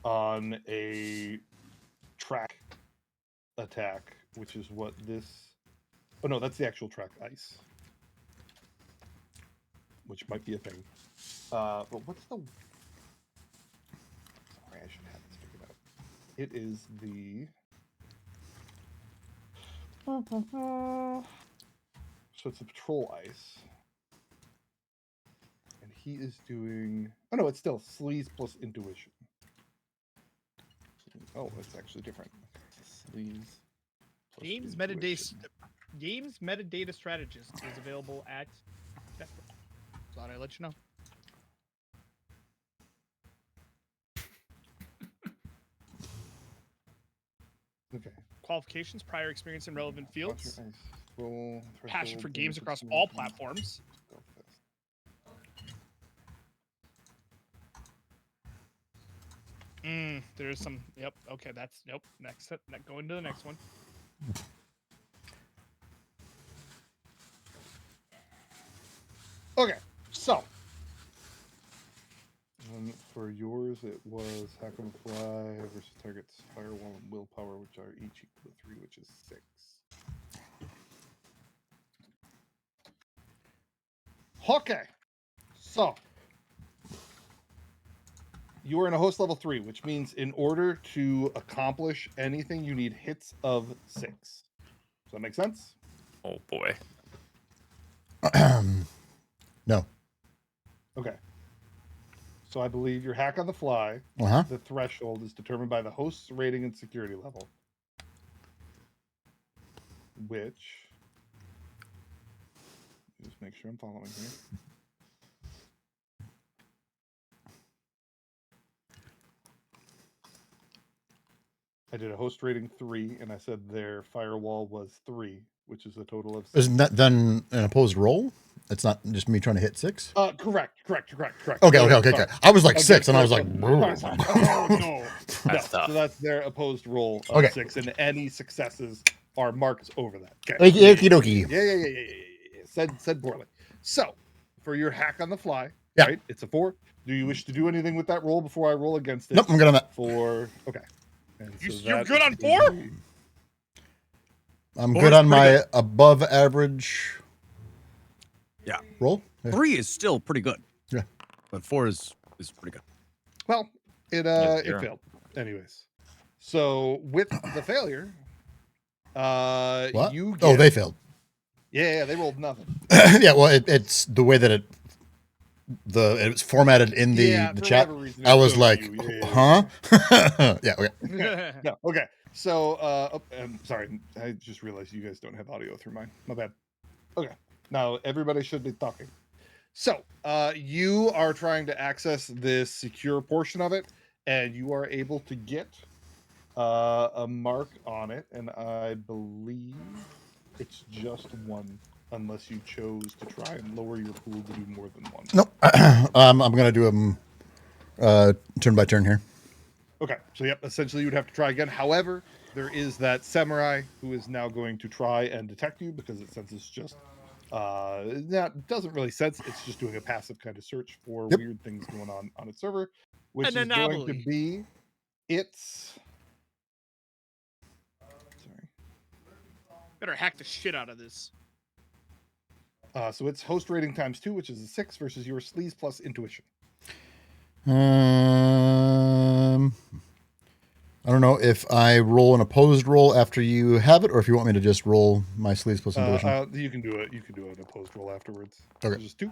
on a track attack, which is what this. Oh no, that's the actual track ice, which might be a thing. But what's the? Sorry, I should have this figured out. It is the. So it's a patrol ice. And he is doing. Oh no, it's still sleaze plus intuition. Oh, it's actually different. Sleaze. Games metadata strategist is available at. Thought I'd let you know. Okay. Qualifications: prior experience in relevant fields. Roll, passion for games across all platforms. There's some. Yep. Okay. That's nope. Next. Going to the next one. Okay. So. For yours, it was Hack and Fly versus targets Firewall and Willpower, which are each equal to 3, which is 6. Okay. So. You are in a host level 3, which means in order to accomplish anything, you need hits of 6. Does that make sense? Oh boy. No. Okay. So I believe your hack on the fly, the threshold is determined by the host's rating and security level. Which, just make sure I'm following here. I did a host rating 3, and I said their firewall was 3, which is a total of 6. Isn't that then an opposed roll? It's not just me trying to hit 6? Correct. Okay. I was like 6, and I was like, no. Tough. So that's their opposed roll of 6, and any successes are marked over that. Okay. Okie dokie. Yeah. Said poorly. So, for your hack on the fly, yeah. Right? It's a 4. Do you wish to do anything with that roll before I roll against it? Nope, I'm good on that. Okay. You're good on 4? I'm good on my above average. Yeah. Roll? Yeah. 3 is still pretty good. Yeah. But 4 is pretty good. Well, it failed. Anyways. So with the failure, what? you get, Oh, they failed. Yeah, they rolled nothing. Yeah, well, it's the way that it was formatted in the chat. I was like, huh? Yeah, okay. No, okay. So, I'm sorry. I just realized you guys don't have audio through mine. My bad. Okay. Now, everybody should be talking. So, you are trying to access this secure portion of it, and you are able to get a mark on it, and I believe it's just 1, unless you chose to try and lower your pool to do more than 1. Nope. I'm going to do them turn by turn here. Okay, so yep, essentially you would have to try again. However, there is that samurai who is now going to try and detect you because it senses just that doesn't really sense. It's just doing a passive kind of search for weird things going on its server, which is going to be its. Sorry. Better hack the shit out of this. So it's host rating times 2, which is a 6 versus your sleaze plus intuition. I don't know if I roll an opposed roll after you have it, or if you want me to just roll my sleeves plus intuition. You can do it. You can do an opposed roll afterwards. Okay. So just 2.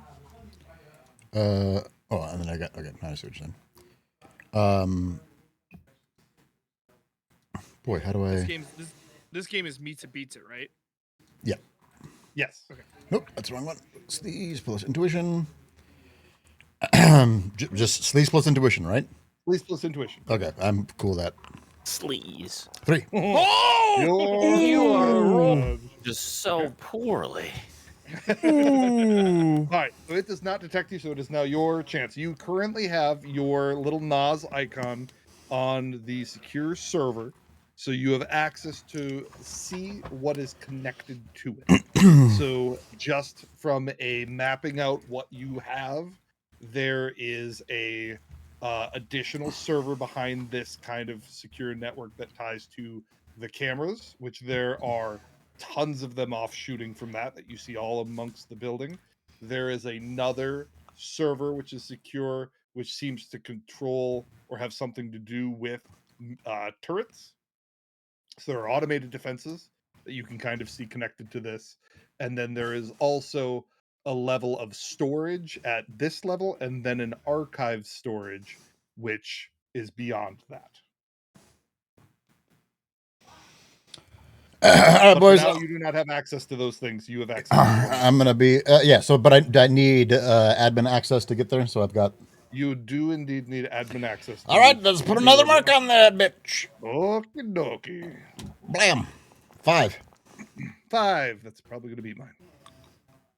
And then I got I see what you're saying. Boy, how do I? This game is meets it beats it, right? Yeah. Yes. Okay. Nope, that's the wrong one. Sleaze plus intuition. Just sleaze plus intuition, right? Sleaze plus intuition. Okay, I'm cool with that. Sleaze. 3. Oh! You are rolling just so poorly. All right, so it does not detect you, so it is now your chance. You currently have your little Nas icon on the secure server, so you have access to see what is connected to it. So just from a mapping out what you have, there is a additional server behind this kind of secure network that ties to the cameras, which there are tons of them offshooting from that you see all amongst the building. There is another server which is secure, which seems to control or have something to do with turrets. So there are automated defenses that you can kind of see connected to this. And then there is also a level of storage at this level, and then an archive storage, which is beyond that. But boys, now you do not have access to those things. You have access to I'm gonna be yeah. So, but I need admin access to get there. So I've got. You do indeed need admin access. All right, let's put another mark on that bitch. Okie dokie. Blam. 5. 5. That's probably going to beat mine.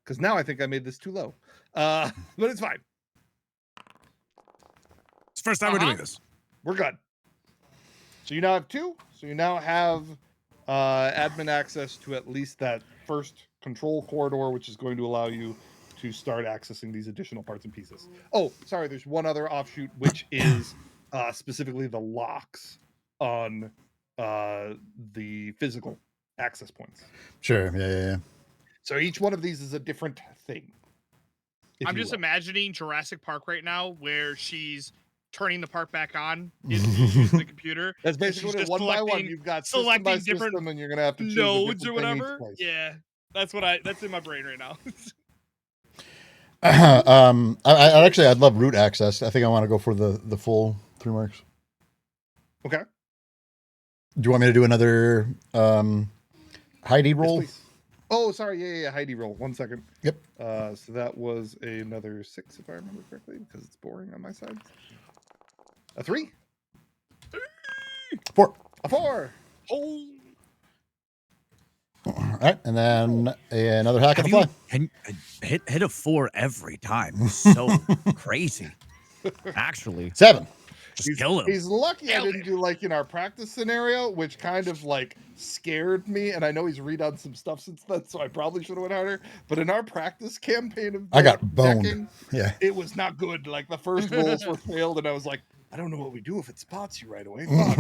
Because now I think I made this too low. But it's fine. It's the first time we're doing this. We're good. So you now have 2. So you now have admin access to at least that first control corridor, which is going to allow you to start accessing these additional parts and pieces. Oh, sorry, there's one other offshoot, which is specifically the locks on the physical access points. Sure, yeah. So each one of these is a different thing. I'm just imagining Jurassic Park right now, where she's turning the park back on using the computer. That's basically one by one. You've got system by system, and you're gonna have to choose nodes or whatever. Yeah, that's in my brain right now. I'd love root access. I think I want to go for the full 3 marks. Okay. Do you want me to do another Heidi roll? Yes, oh, sorry. Yeah. Heidi roll. 1 second. Yep. So that was another 6, if I remember correctly, because it's boring on my side. A 3. 4. A 4. Oh. All right, and then another hack on the fly. Hit a 4 every time. So crazy. Actually, 7. Just kill him. He's lucky I didn't do like in our practice scenario, which kind of like scared me. And I know he's redone some stuff since then, so I probably should have went harder. But in our practice campaign of I got boned. decking, Yeah, it was not good. Like the first rolls were failed, and I was like, I don't know what we do if it spots you right away. Fuck.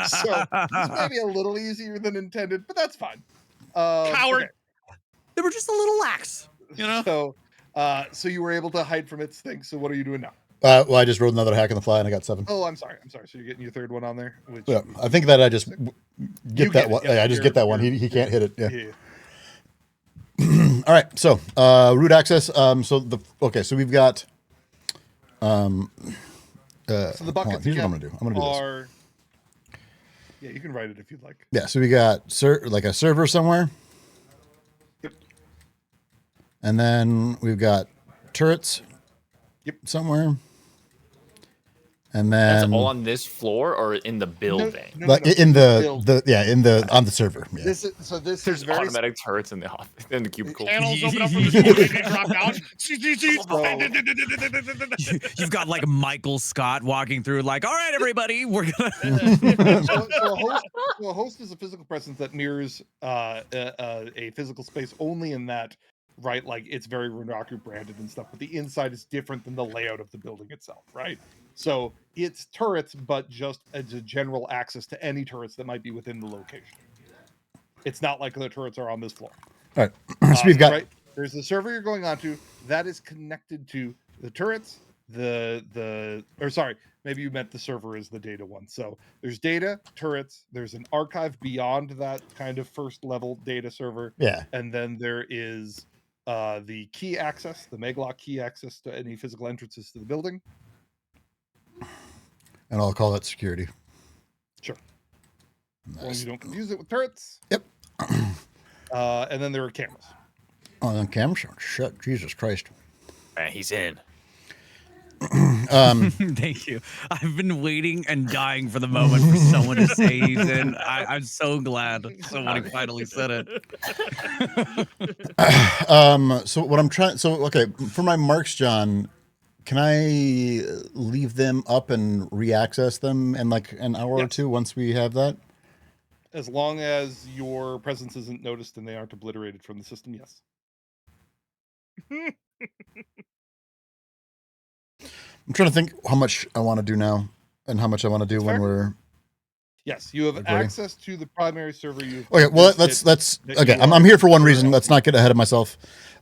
So it's maybe a little easier than intended, but that's fine. Coward. Okay. They were just a little lax, you know. So you were able to hide from its thing. So what are you doing now? well, I just rolled another hack on the fly and I got 7. Oh, I'm sorry. So you're getting your 3rd one on there. Which Yeah, I think that I just get that one. Yeah, I just get that one. He can't hit it. Yeah. Yeah. All right. So root access. So we've got. So the buckets. Here's what I'm gonna do. I'm gonna do this. Yeah, you can write it if you'd like. Yeah. So we got like a server somewhere. Yep. And then we've got turrets. Yep. Somewhere. And then that's all on this floor or in the building. No, in the on the server. Yeah. This There's is very automatic turrets in the office, in the cubicle. Panels open up from the floor, they drop down. You've got like Michael Scott walking through, like, all right, everybody, we're gonna. So a host is a physical presence that mirrors a physical space only in that, right? Like it's very Runaku branded and stuff, but the inside is different than the layout of the building itself, right? So it's turrets, but just as a general access to any turrets that might be within the location. It's not like the turrets are on this floor. All right. So we've got. Right, there's the server you're going onto that is connected to the turrets. Maybe you meant the server is the data one. So there's data, turrets. There's an archive beyond that kind of first level data server. Yeah. And then there is the key access, the Meglock key access to any physical entrances to the building. And I'll call that security. Sure. Nice. As long as you don't confuse it with turrets. Yep. And then there are cameras. Oh, then cameras? Shit, Jesus Christ. He's in. Thank you. I've been waiting and dying for the moment for someone to say he's in. I'm so glad somebody finally said it. So what I'm trying. So okay, for my marks, John, can I leave them up and re-access them in like an hour or two once we have that? As long as your presence isn't noticed and they aren't obliterated from the system, yes. I'm trying to think how much I want to do now and how much I want to do That's when fair. we're. Yes, you have Recording. access to the primary server. You Okay, well convinced let's it that okay. you I'm are here for one reason. secure. Let's not get ahead of myself.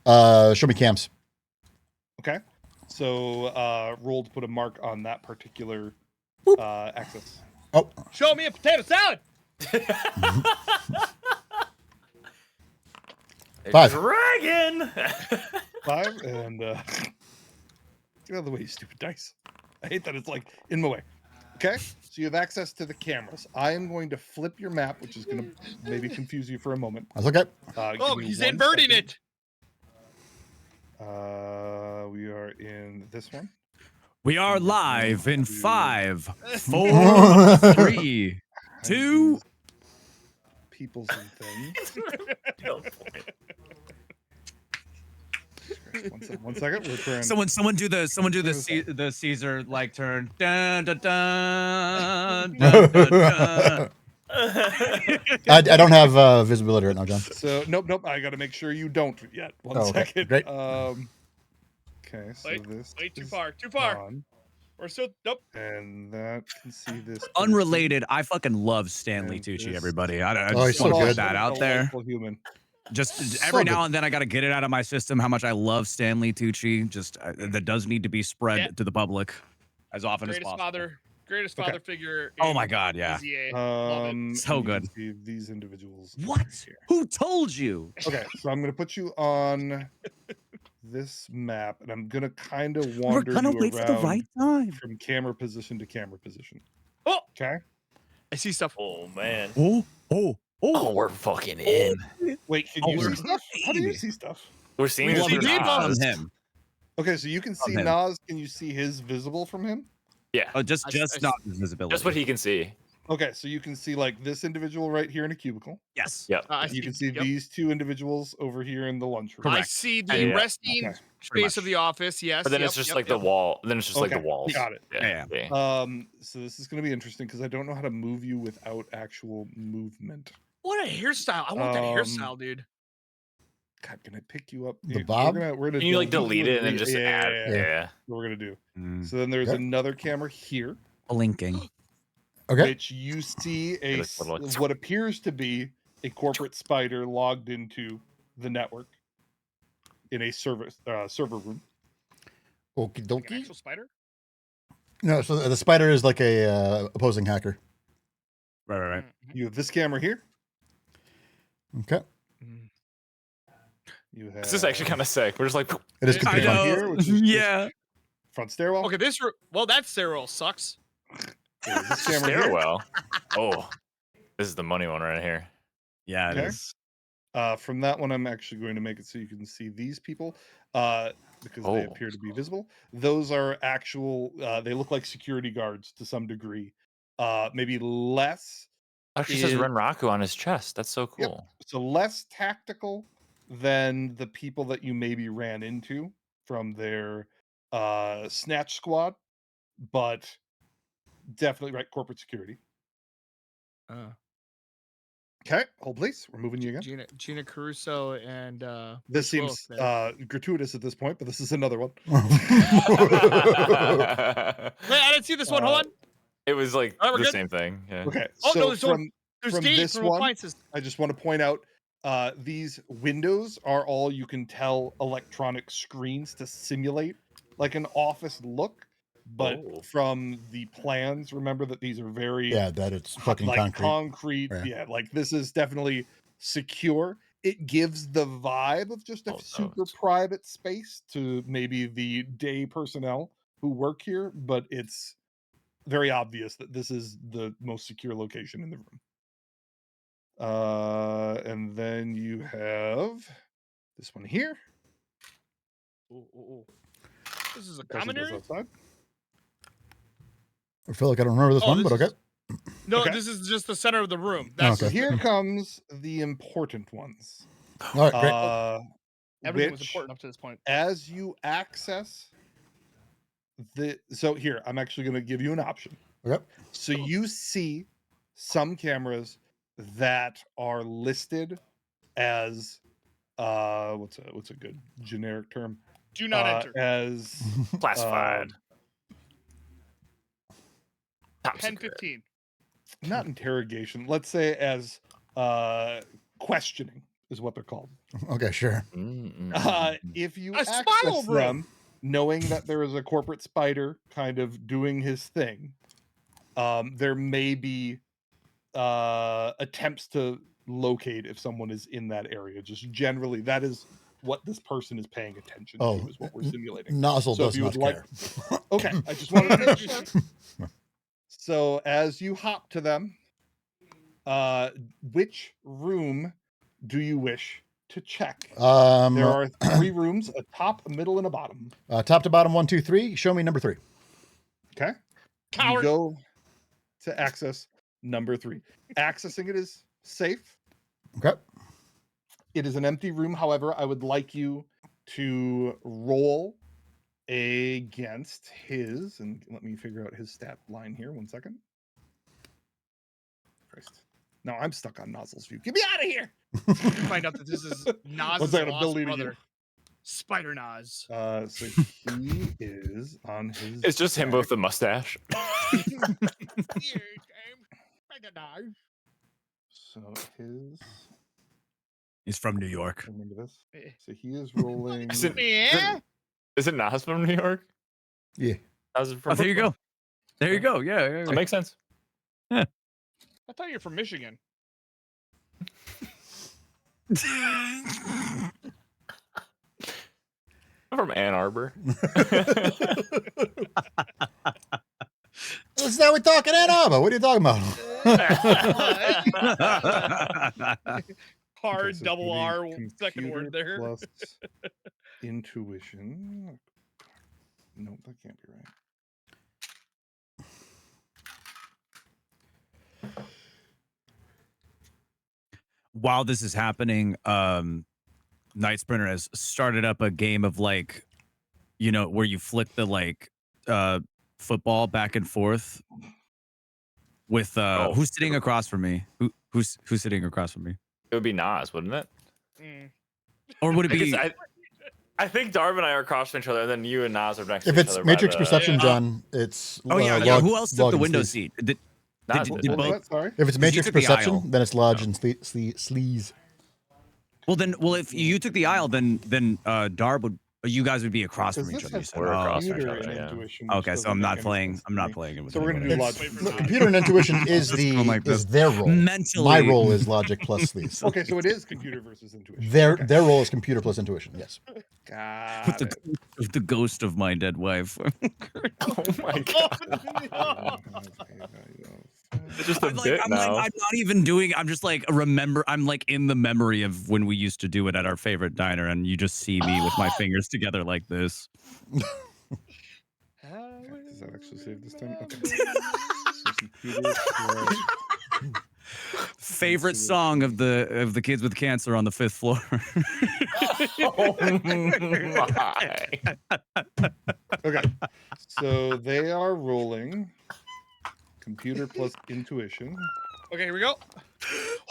Show me cams. Okay. So roll to put a mark on that particular access. Oh, Show me a potato salad. Five. Dragon. 5 and get out of the way, you stupid dice. I hate that it's like in my way. Okay, so you have access to the cameras. I am going to flip your map, which is going to maybe confuse you for a moment. that's okay. Give Oh, me he's 1 inverting second. it. We are in this one. We are And live in to- 5, 4, 3, hide 2. these peoples and things. One second. We're trying. Someone do the Where's the Caesar like turn. Dun, dun, dun, dun, dun, dun. I don't have visibility right now, John. So nope. I got to make sure you don't yet. One Oh, okay. second. Great. Okay. So Wait, this. Wait, too is far. on, We're still nope. and that can see this. person. Unrelated, I fucking love Stanley And Tucci, this- everybody. I Oh, he's just so want to good. put that out there. Delightful human. Just So every good. now and then, I got to get it out of my system how much I love Stanley Tucci. Just that does need to be spread Yeah. to the public as often as possible. Greatest Okay. father figure. Oh in my God, yeah. EZA. Love it. So and you good. can see these individuals. What? over here. Who told you? Okay, so I'm gonna put you on this map, and I'm gonna kind of We're wander gonna you wait for the around right time. from camera position to camera position. Oh, Okay. I see stuff. Oh man. Oh, Oh, we're fucking in. Wait, can Oh, you we're see stuff? How do you in. see stuff? We're seeing We it see through deep From Nas. him. Okay, so you can see him. Nas. Can you see his visible from him? Yeah. Oh, just I not his visibility. Just what he can see. Okay, so you can see like this individual right here in a cubicle. Yes. Yep. I You can see yep. these two individuals over here in the lunchroom. I Correct. see the Yeah. resting Okay. space of much. the office. Yes. But then it's just like the wall. Then it's just like the Okay, walls. got it. Yeah. Okay. So this is gonna be interesting because I don't know how to move you without actual movement. What a hairstyle! I want that Um, hairstyle, dude. God, can I pick you up? The bob? We're gonna Can you like delete delete you it and then just add? yeah. Yeah. What we're gonna do. Mm, So then there's Okay. another camera here, blinking. Okay. which you see It looks little like- what appears to be a spider logged into the network in a server room. Okie Like an dokie. actual spider. No, so the spider is like a opposing hacker. Right. Mhm. You have this camera here. Okay. You have This is actually kind of sick. We're just like, It is I completely know. fine. here, which is Yeah. front stairwell. Okay, this well, that stairwell sucks. There's this camera here. stairwell. Oh, this is the money one right here. Yeah, it Okay. is. From that one, I'm actually going to make it so you can see these people because they Oh. appear to be visible. Those are actual. They look like security guards to some degree. Maybe less. Actually says Is- Renraku on his chest. That's so Yep. cool. So less tactical than the people that you maybe ran into from their snatch squad, but definitely right corporate security. Okay, hold please. We're moving you again. Gina Caruso and This Bruce Willis seems there. gratuitous at this point, but this is another one. Wait, I didn't see this one. Hold on. It was like Alright, we're the good. same thing. Yeah. Okay, Oh, so no, there's from There's from Dave this from one, appliances. I just want to point out these windows are all you can tell electronic screens to simulate like an office look. But Oh. from the plans, remember that these are very Yeah, that it's fucking like concrete. Yeah. Yeah. Like this is definitely secure. It gives the vibe of just a Oh, super those. private space to maybe the day personnel who work here, but it's very obvious that this is the most secure location in the room. And then you have this one here. Ooh. This is a Actually common goes area? outside. I feel like I don't remember this Oh, one, this but okay. No, Okay. this is just the center of the room. Oh, That's So okay. here comes the important ones. All right, great. everything was Which, important up to this point. as you access so here, I'm actually going to give you an option. Okay. So you see some cameras that are listed as what's a good generic term? Do not enter. As Classified. Top 10, secret. 15. Not interrogation. Let's say as questioning is what they're called. Okay, sure. If you A access spiral room. them, knowing that there is a corporate spider kind of doing his thing, there may be attempts to locate if someone is in that area. Just generally, that is what this person is paying attention to, is what we're simulating. Nozzle So if does you not would like- care. Okay, I just wanted to make sure. So as you hop to them, which room do you wish to check? There are 3 rooms: a top, a middle, and a bottom. Top to bottom, 1, 2, 3. Show me number 3. Okay. Coward. You go to access number 3. Accessing it is safe. Okay. It is an empty room. However, I would like you to roll against his, and let me figure out his stat line here. 1 second. Christ. No, I'm stuck on Nozzle's view. Get me out of here. You find out that this is Naz's second, I'm lost deleting brother, you. Spider Naz. So he is on his. It's just him with the mustache. So his. He's from New York. Remember this. So he is rolling. Is it, Yeah. is it Nas from New York? Yeah. Nas from Oh, there you Brooklyn. go. There you go. Yeah. That makes sense. I thought you were from Michigan. I'm from Ann Arbor. This is how we talk in Ann Arbor. What are you talking about? Hard Okay, so double it's gonna R be second word computer there. Plus intuition. No, that can't be right. While this is happening, Night Sprinter has started up a game of like, where you flick the football back and forth with who's sitting across from me? Who's sitting across from me? It would be Nas, wouldn't it? Mm. Or would it be? I think Darb and I are across from each other, and then you and Nas are next If to each it's other. Matrix by the, Perception, Yeah. John, it's. Oh yeah. log- Who else took log the and window sleaze. seat? Nas Did did. What was both? that? Sorry. If it's You Matrix took the Perception, aisle. then it's Lodge and Sleaze. Well, if you took the aisle, then Darb would. You guys would be across Because from each this other. You has said. We're across from each computer other, and yeah. intuition. which Okay, so doesn't I'm make not any playing. sense I'm to not me. playing it with So we're gonna do anybody. logic. Wait for No, Nas. computer and intuition is Let's go like is this. their role. Mentally. My role is logic plus Sleaze. Okay, so it is computer versus intuition. Their Okay. their role is computer plus intuition. Yes. Got it. With the ghost of my dead wife. Oh my god! It's just a bit now. I'm not even doing. I'm just like remember. I'm like in the memory of when we used to do it at our favorite diner, and you just see me with my fingers together like this. Okay, does that actually save this time? Okay. So computer plus- Favorite song of the kids with cancer on the 5th floor. Oh my! Okay. So they are rolling computer plus intuition. Okay, here we go.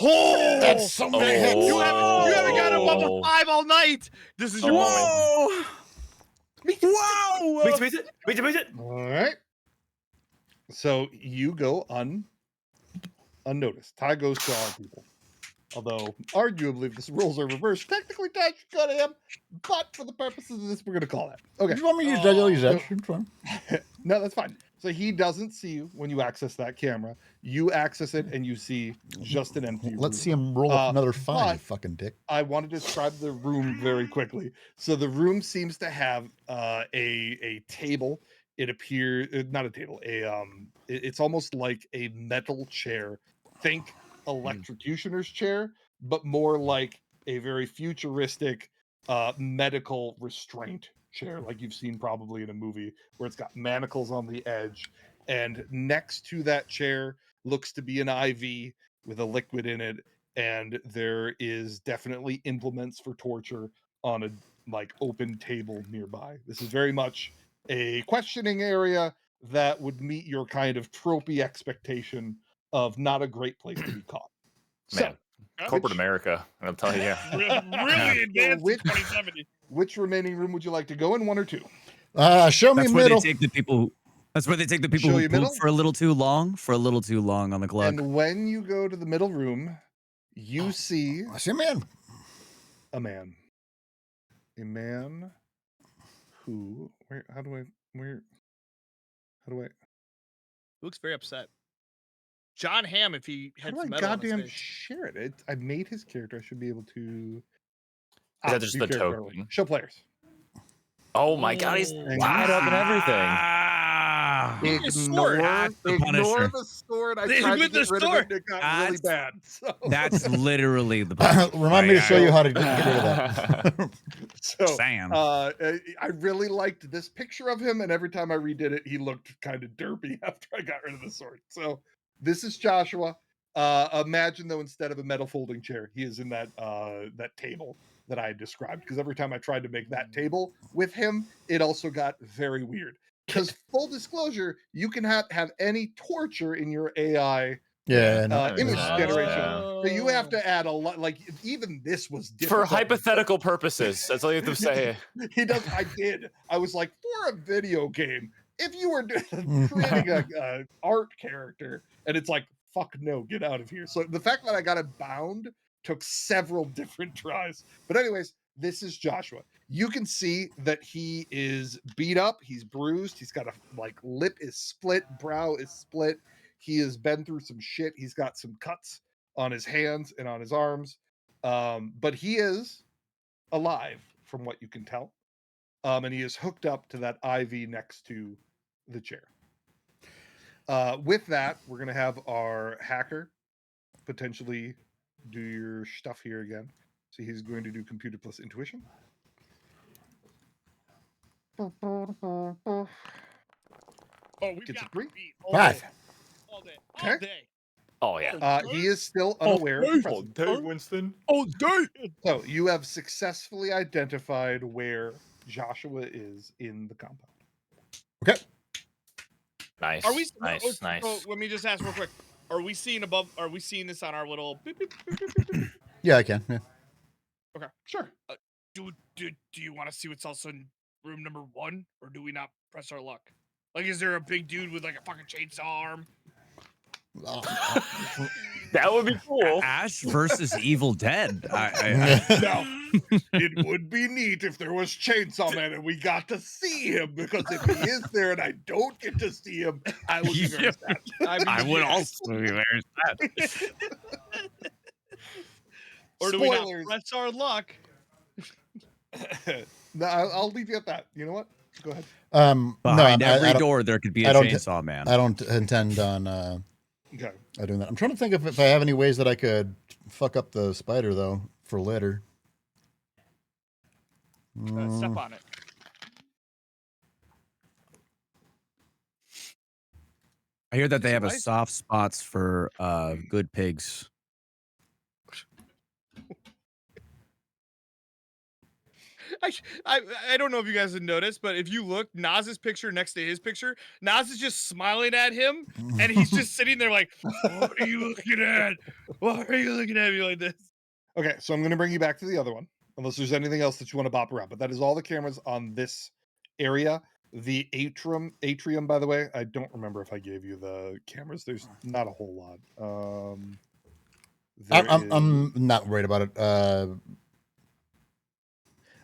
Oh, That's so many hits. You haven't got above Oh. a 5 all night. This is your Oh. moment. Whoa! All right. So you go unnoticed. Tie goes to all people. Although, arguably, if the rules are reversed, technically Ty should go to him. But for the purposes of this, we're going to call that. Okay. If you want me to use Edge, I'll use Edge. It's fine. No, that's fine. So he doesn't see you when you access that camera. You access it and you see just an empty room. Let's see him roll up another 5, you but- fucking dick. I want to describe the room very quickly. So the room seems to have a table. It appears not a table. It's almost like a metal chair. Think electrocutioner's chair, but more like a very futuristic medical restraint chair, like you've seen probably in a movie, where it's got manacles on the edge. And next to that chair looks to be an IV with a liquid in it, and there is definitely implements for torture on a like open table nearby. This is very much a questioning area that would meet your kind of tropey expectation of not a great place to be caught. Man, corporate which- America, I'll tell you. Really advanced which- in 2070. Which remaining room would you like to go in, 1 or 2? Show me That's where middle. they take the people. That's where they take the people Show who you poop middle? for a little too long, on the clock. And when you go to the middle room, you see I see a man. a man. A man who how do I Looks very upset. John Hamm, if he how had do I some metal on his goddamn face. share it? I made his character. I should be able to Is that just view the character token? only. Show players. Oh my god, he's Oh. tied up and everything. Wow. Look at his sword. That's the Ignore Punisher. the sword. I With tried to the get rid of it and it got really That's- bad. So. That's literally the Punisher. Remind me to show you how to get I- rid of that. So Sam. I really liked this picture of him, and every time I redid it, he looked kind of derpy after I got rid of the sword. So this is Joshua. Imagine though, instead of a metal folding chair, he is in that that table that I described. Because every time I tried to make that table with him, it also got very weird. Because full disclosure, you can have any torture in your AI image generation. So you have to add a lot. Like even this was For difficult. hypothetical purposes, that's all you have to say. He does. I was like, for a video game, if you were creating a art character, and it's like, fuck no, get out of here. So the fact that I got it bound took several different tries. But anyways, this is Joshua. You can see that he is beat up. He's bruised. He's got a lip is split, brow is split. He has been through some shit. He's got some cuts on his hands and on his arms. But he is alive from what you can tell. And he is hooked up to that IV next to the chair. With that, we're going to have our hacker potentially do your stuff here again. So he's going to do computer plus intuition. Oh, we've Gets a got 3. beat 5. all day. Okay. All day. Oh yeah. He is still unaware of the presence. Winston. So you have successfully identified where Joshua is in the compound. Okay. Nice. Are we nice? So let me just ask real quick. Are we seeing this on our little beep, beep, beep, beep, beep, beep? Yeah, I can. Yeah. Okay. Sure. Do you want to see what's also in room number 1, or do we not press our luck? Like, is there a big dude with like a fucking chainsaw arm? That would be cool. Ash versus Evil Dead. No, it would be neat if there was Chainsaw Man and we got to see him, because if he is there and I don't get to see him, I would be very sad. I would also be very sad. Or do we not Spoilers. press our luck? No, I'll leave you at that. You know what? Go ahead. Behind no, every I don't- door, there could be a I don't- chainsaw man. I don't intend on Okay. doing that. I'm trying to think if I have any ways that I could fuck up the spider though for later. Step on it. I hear that they have a Nice. soft spots for good pigs. I don't know if you guys have noticed, but if you look, Naz's picture next to his picture, Naz is just smiling at him, and he's just sitting there like, "What are you looking at? Why are you looking at me like this?" Okay, so I'm going to bring you back to the other one, unless there's anything else that you want to bop around. But that is all the cameras on this area. The atrium, by the way, I don't remember if I gave you the cameras. There's not a whole lot. I'm not worried about it.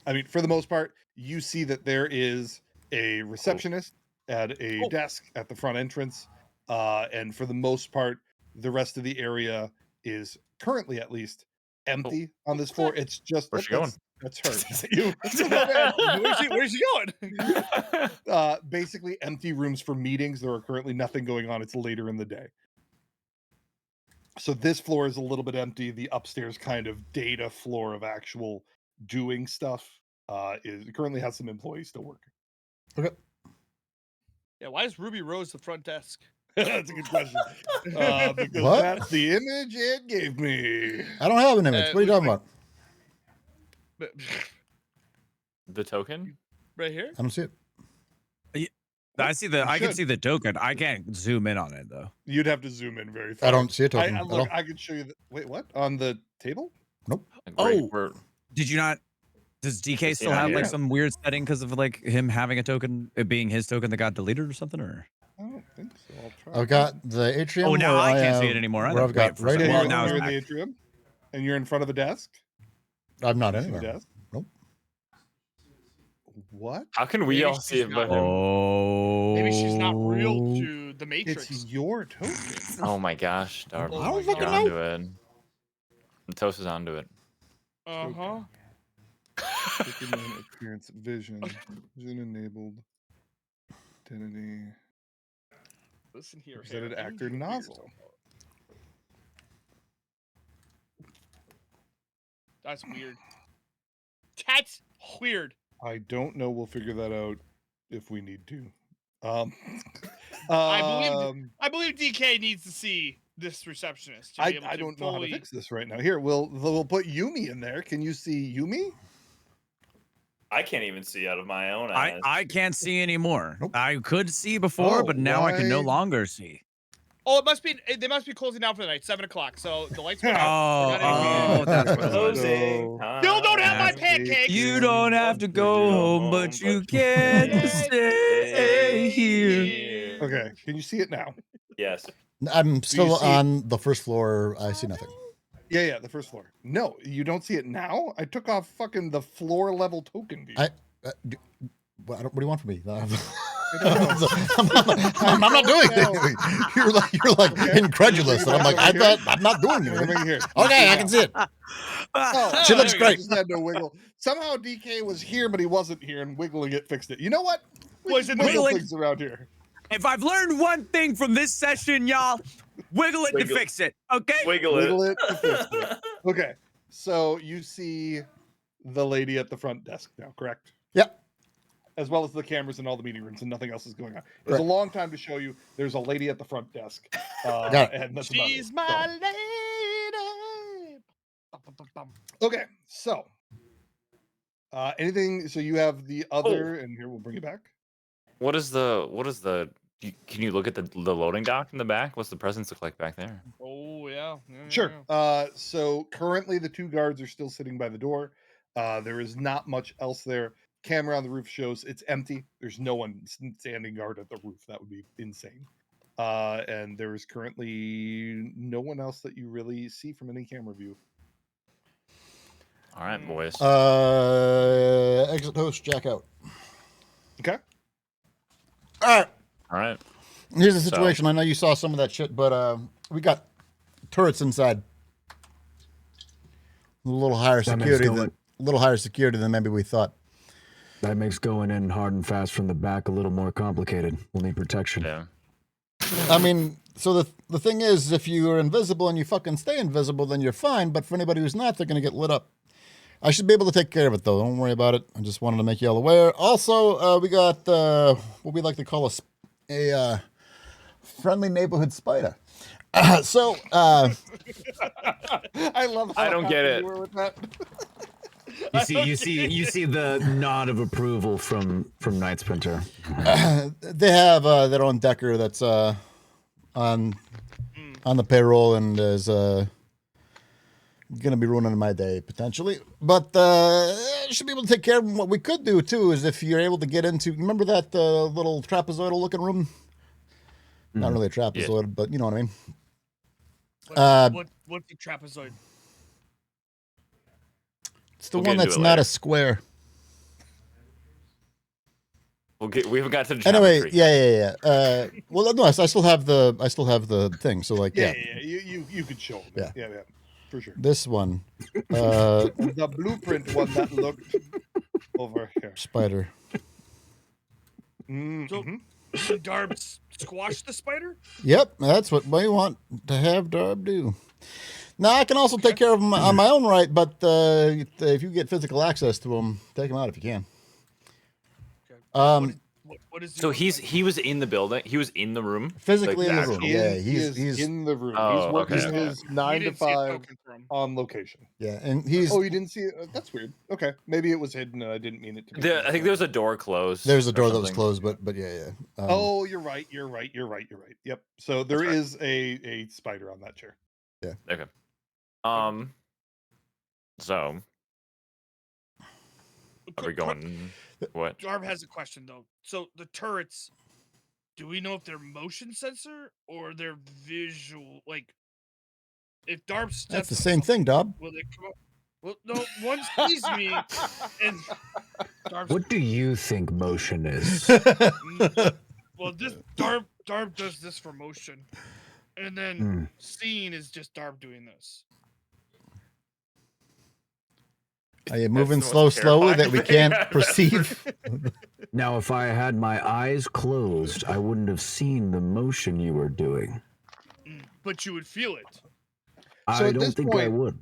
I mean, for the most part, you see that there is a receptionist at a desk at the front entrance. And for the most part, the rest of the area is currently, at least, empty on this floor. It's just Where's she going? That's her. Is that you? Where's she going? Basically, empty rooms for meetings. There are currently nothing going on. It's later in the day. So this floor is a little bit empty. The upstairs kind of data floor of actual doing stuff is currently has some employees still working. Okay. Yeah, why is Ruby Rose the front desk? That's a good question. Because What? that's the image it gave me. I don't have an image. What are you talking about? The token? Right here? I don't see it. I see the. You I can should. see the token. I can't zoom in on it though. You'd have to zoom in very far. I don't see a token. at Look, all. I could show you. Wait, what? On the table? Like, Oh. we're Did you not? Does DK Is he still not have like here? some weird setting because of like him having a token, it being his token that got deleted or something? Or I don't think so. I'll try. I've got the atrium. Oh, now where I can't see am- it anymore Where either. I've got Wait for a right second. Yeah, Well, here. now it's you're in the back. atrium, and you're in front of a desk. I'm not You see the anywhere. desk? Nope. What? How can we Maybe all see she's it but not- him? Oh. Maybe she's not real to the Matrix. It's your token. Oh my gosh, Darb. Oh I don't my fucking Get God. onto it. Toast is onto it. Uh-huh. Token appearance vision. Vision enabled. Identity. Listen here, Represented Hair, I need actor you to figure nozzle. yourself out. That's weird. That's weird. I don't know. We'll figure that out if we need to. Um, I believe DK needs to see this receptionist. To be able I to don't know how to fully- fix this right now. Here, we'll put Yumi in there. Can you see Yumi? I can't even see out of my own eyes. I can't see anymore. Nope. I could see before, Oh, but now I can no why- longer see. Oh, it must be. They must be closing down for the night, 7 o'clock. So the lights went out. Oh, We're not oh, that's what it was. Closing. Still don't have my That's- pancakes. You don't have to go home, but you can stay here. Okay, can you see it now? Yes. I'm still see- on the first floor. I see nothing. Yeah, the first floor. No, you don't see it now. I took off fucking the floor level token view. What do you want from me? I don't know. I'm not doing I don't know. anything. You're like Okay. incredulous, and I'm like, I thought I'm not doing Let anything. me hear. Okay, I can see it. Oh, She looks there we go. great. Just had no wiggle. Somehow DK was here, but he wasn't here, and wiggling it fixed it. You know what? We Was just it wiggle wiggling? things around here. If I've learned one thing from this session, y'all, wiggle it to Wiggle. fix it. Okay? Wiggle it. Wiggle it to fix it. Okay, so you see the lady at the front desk now, correct? Yep. As well as the cameras in all the meeting rooms, and nothing else is going on. It's Correct. a long time to show you. There's a lady at the front desk. Got it. And that's about She's it. my So- lady. Bum, bum, bum, bum. Okay, so anything? So you have the other, and here we'll bring it back. What is the can you look at the loading dock in the back? What's the presence look like back there? Oh yeah. Sure. So currently the two guards are still sitting by the door. There is not much else there. Camera on the roof shows it's empty. There's no one standing guard at the roof. That would be insane. And there is currently no one else that you really see from any camera view. All right, boys. Exit host, jack out. Okay. All right. All right. Here's the So- situation. I know you saw some of that shit, but we got turrets inside. A little higher That makes security going- than maybe we thought. That makes going in hard and fast from the back a little more complicated. We'll need protection. Yeah. I mean, so the thing is, if you are invisible and you fucking stay invisible, then you're fine. But for anybody who's not, they're gonna get lit up. I should be able to take care of it, though. Don't worry about it. I just wanted to make you all aware. Also, we got what we like to call a friendly neighborhood spider. I love. How I don't get happy it. you were with that. You see the nod of approval from Night Sprinter. They have their own decker that's on the payroll and is gonna be ruining my day potentially. But should be able to take care of them. What we could do too is if you're able to get into, remember that little trapezoidal looking room? Not really a trapezoid, but you know what I mean. What's the trapezoid? It's the We'll one get into that's it not later. a square. We haven't got to the Anyway, geometry. yeah. Well, no, I still have the thing. So like, Yeah, yeah, you could show them. Yeah, for sure. this one, The blueprint one that looked over here. spider. Mhm. So Darb squashed the spider? Yep, that's what we want to have Darb do. Now I can also take care of them on my own right, but if you get physical access to them, take them out if you can. What is So he was in the building. He was in the room. Physically in the room. He Yeah, is he's in the room. Oh, He's working okay. his 9 to 5 on location. yeah, and he's Oh, you didn't see it? That's weird. Okay, maybe it was hidden and I didn't mean it to be. I think there was a door closed. there's a or door that was something. closed, but yeah. Oh, you're right. Yep. So there right. is a spider on that chair. Okay. So are we going? What? Darb has a question though. So the turrets, do we know if they're motion sensor or they're visual? Like, if Darb steps That's the on same thing, Dob. will they come up? Well, no, one sees me, and Darb's What do you think motion is? well, this Darb does this for motion, and then seeing is just Darb doing this. Are you That's moving the most slowly terrifying that we thing can't I've ever- perceive? Now, if I had my eyes closed, I wouldn't have seen the motion you were doing. But you would feel it. So I at don't this think I point- would.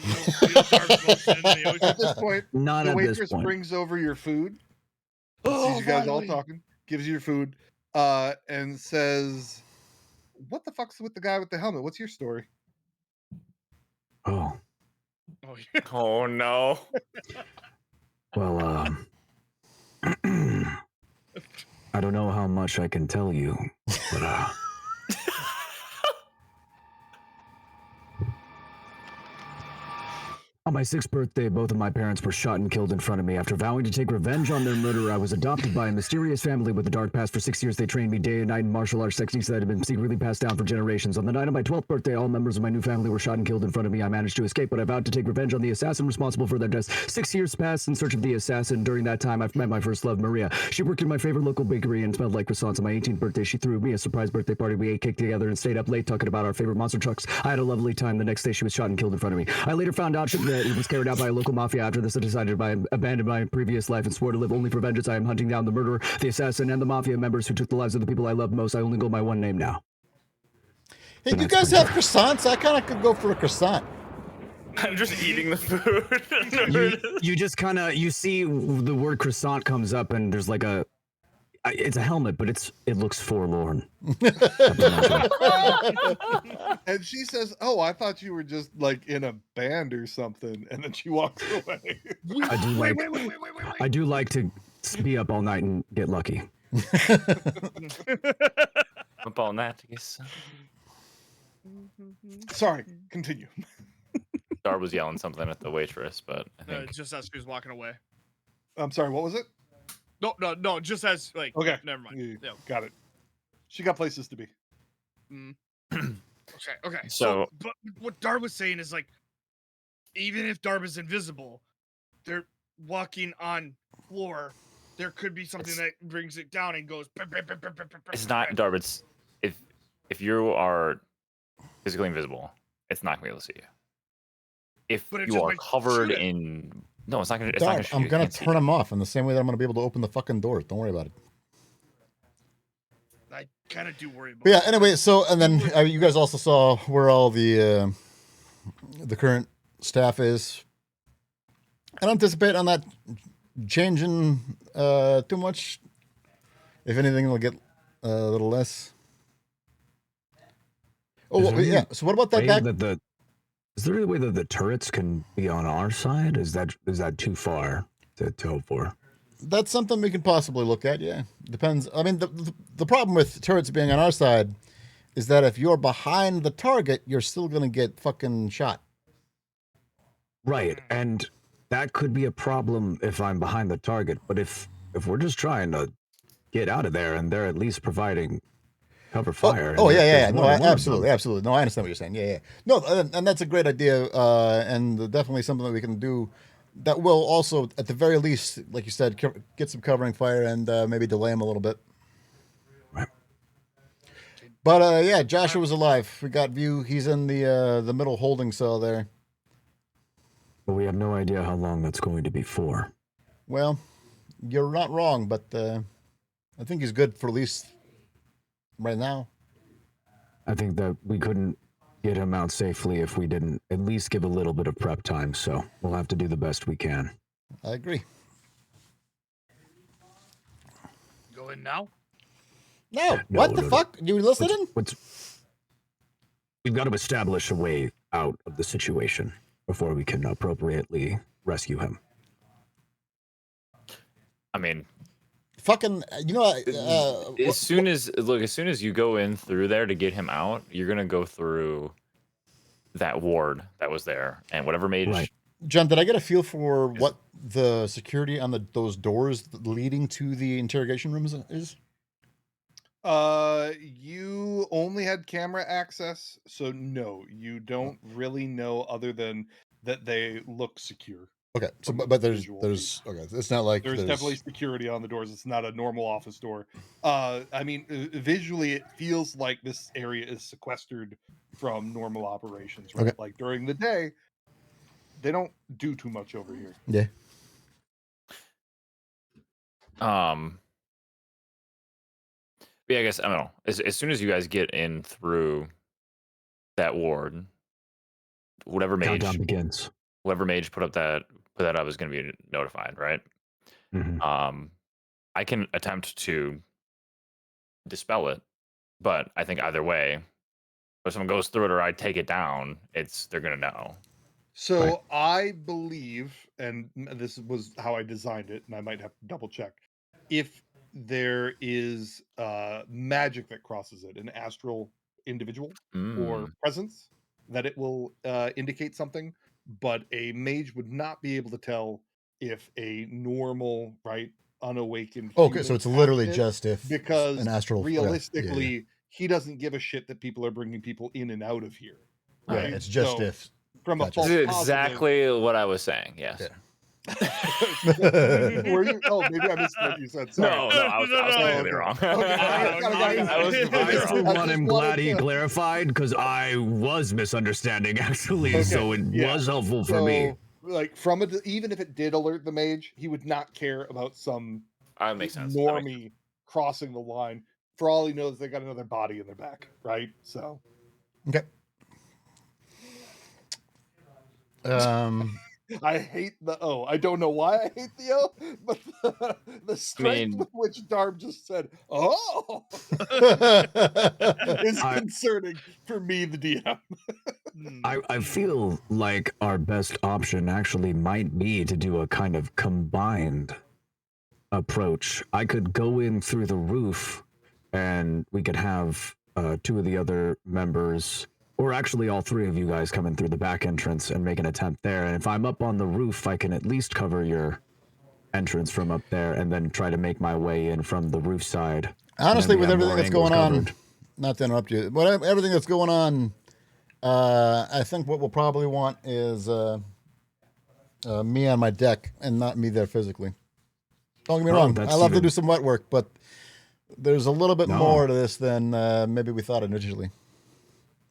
You don't feel Darb's motion in the ocean. At this point, Not the at this waitress point. brings over your food. Oh, Sees you guys all finally. talking, gives you your food, and says, "What the fuck's with the guy with the helmet? What's your story?" Oh, Oh, yeah. Oh no. well, I don't know how much I can tell you, but on my 6th birthday, both of my parents were shot and killed in front of me. After vowing to take revenge on their murderer, I was adopted by a mysterious family with a dark past. For 6 years, they trained me day and night in martial arts techniques that had been secretly passed down for generations. On the night of my 12th birthday, all members of my new family were shot and killed in front of me. I managed to escape, but I vowed to take revenge on the assassin responsible for their deaths. 6 years passed in search of the assassin. During that time, I've met my first love, Maria. She worked in my favorite local bakery and smelled like croissants. On my 18th birthday, she threw me a surprise birthday party. We ate cake together and stayed up late talking about our favorite monster trucks. I had a lovely time. The next day, she was shot and killed in front of me. I later found out that it was carried out by a local mafia. After this, I decided to abandon my previous life and swore to live only for vengeance. I am hunting down the murderer, the assassin, and the mafia members who took the lives of the people I love most. I only go by one name now. Hey, do you guys have croissants? I kind of could go for a croissant. I'm just eating the food. You just kind of, you see the word croissant comes up and there's like it's a helmet, but it looks forlorn. And she says, "Oh, I thought you were just like in a band or something," and then she walks away. I do like to be up all night and get lucky. Up all night, I guess. Sorry, continue. Dar was yelling something at the waitress, but I think Just as she was walking away. I'm sorry. What was it? No. Just as like. Okay, Never mind. Yeah, Yeah. got it. She got places to be. Okay. So- But what Darb was saying is like, even if Darb is invisible, they're walking on floor. There could be something that brings it down and goes. it's not Dar. It's if you are physically invisible, it's not gonna be able to see you. If But it you just are might covered shoot it. in, no, it's not gonna. It's not Dog, gonna shoot I'm you, it gonna can't see turn you. them off in the same way that I'm gonna be able to open the fucking doors. Don't worry about it. I kind of do worry about. But yeah. Anyway, so and then you guys also saw where all the current staff is. I don't anticipate on that changing too much. If anything, it'll get a little less. Oh Is well, there any yeah. So what about that way back? that is there any way that the turrets can be on our side? Is that too far to hope for? That's something we can possibly look at. Yeah, depends. I mean, the problem with turrets being on our side is that if you're behind the target, you're still gonna get fucking shot. Right, and that could be a problem if I'm behind the target. But if we're just trying to get out of there and they're at least providing cover fire. Oh and yeah. there's No, more than one of absolutely, them. absolutely. No, I understand what you're saying. Yeah. No, and that's a great idea, and definitely something that we can do. That will also, at the very least, like you said, get some covering fire and maybe delay him a little bit. Right. But yeah, Joshua's alive. We got view. He's in the middle holding cell there. But we have no idea how long that's going to be for. Well, you're not wrong, but I think he's good for at least right now. I think that we couldn't get him out safely if we didn't at least give a little bit of prep time. So we'll have to do the best we can. I agree. Go in now. No, No, what the no. fuck? You listening? We've got to establish a way out of the situation before we can appropriately rescue him. I mean, Fucking, you know, as soon as you go in through there to get him out, you're gonna go through that ward that was there, and whatever mage. Right. John, did I get a feel for what the security on those doors leading to the interrogation rooms is? You only had camera access, so no, you don't really know other than that they look secure. Okay, so From a but visual there's okay. It's not like There's definitely security on the doors. It's not a normal office door. I mean, visually, it feels like this area is sequestered from normal operations, right? Okay. Like during the day, they don't do too much over here. yeah. But yeah, I guess I don't know. As soon as you guys get in through that ward, whatever mage Countdown begins. put that up is going to be notified, right? Mhm. I can attempt to dispel it, but I think either way, if someone goes through it or I take it down, they're going to know. So Right. I believe, and this was how I designed it, and I might have to double check if there is magic that crosses it, an astral individual or Mm. presence, that it will indicate something. But a mage would not be able to tell if a normal, right, unawakened Okay, so human it's literally passed it, just if an because astral. Okay, yeah, yeah. realistically, he doesn't give a shit that people are bringing people in and out of here, Yeah, right? it's just So if. from a Gotcha. This false is positive. exactly what I was saying. Yes. Yeah. Were you? Oh, maybe I missed what you said. Sorry. No, I was completely okay. wrong. Okay. I was completely I, for wrong. one, am glad he to... clarified because I was misunderstanding actually, so it was helpful for me. Like even if it did alert the mage, he would not care about some That makes sense. normie crossing the line. For all he knows, they got another body in their back, right? So. Okay. I hate the O. I don't know why I hate the O, but the strength with which Darb just said "oh" is concerning for me, the DM. I feel like our best option actually might be to do a kind of combined approach. I could go in through the roof and we could have two of the other members, or actually all three of you guys, come in through the back entrance and make an attempt there. And if I'm up on the roof, I can at least cover your entrance from up there and then try to make my way in from the roof side. Honestly, with have everything more that's going angles on, covered. not to interrupt you, but everything that's going on, I think what we'll probably want is me on my deck and not me there physically. Don't get me wrong. I love to do some wet work, but there's a little bit more to this than maybe we thought initially.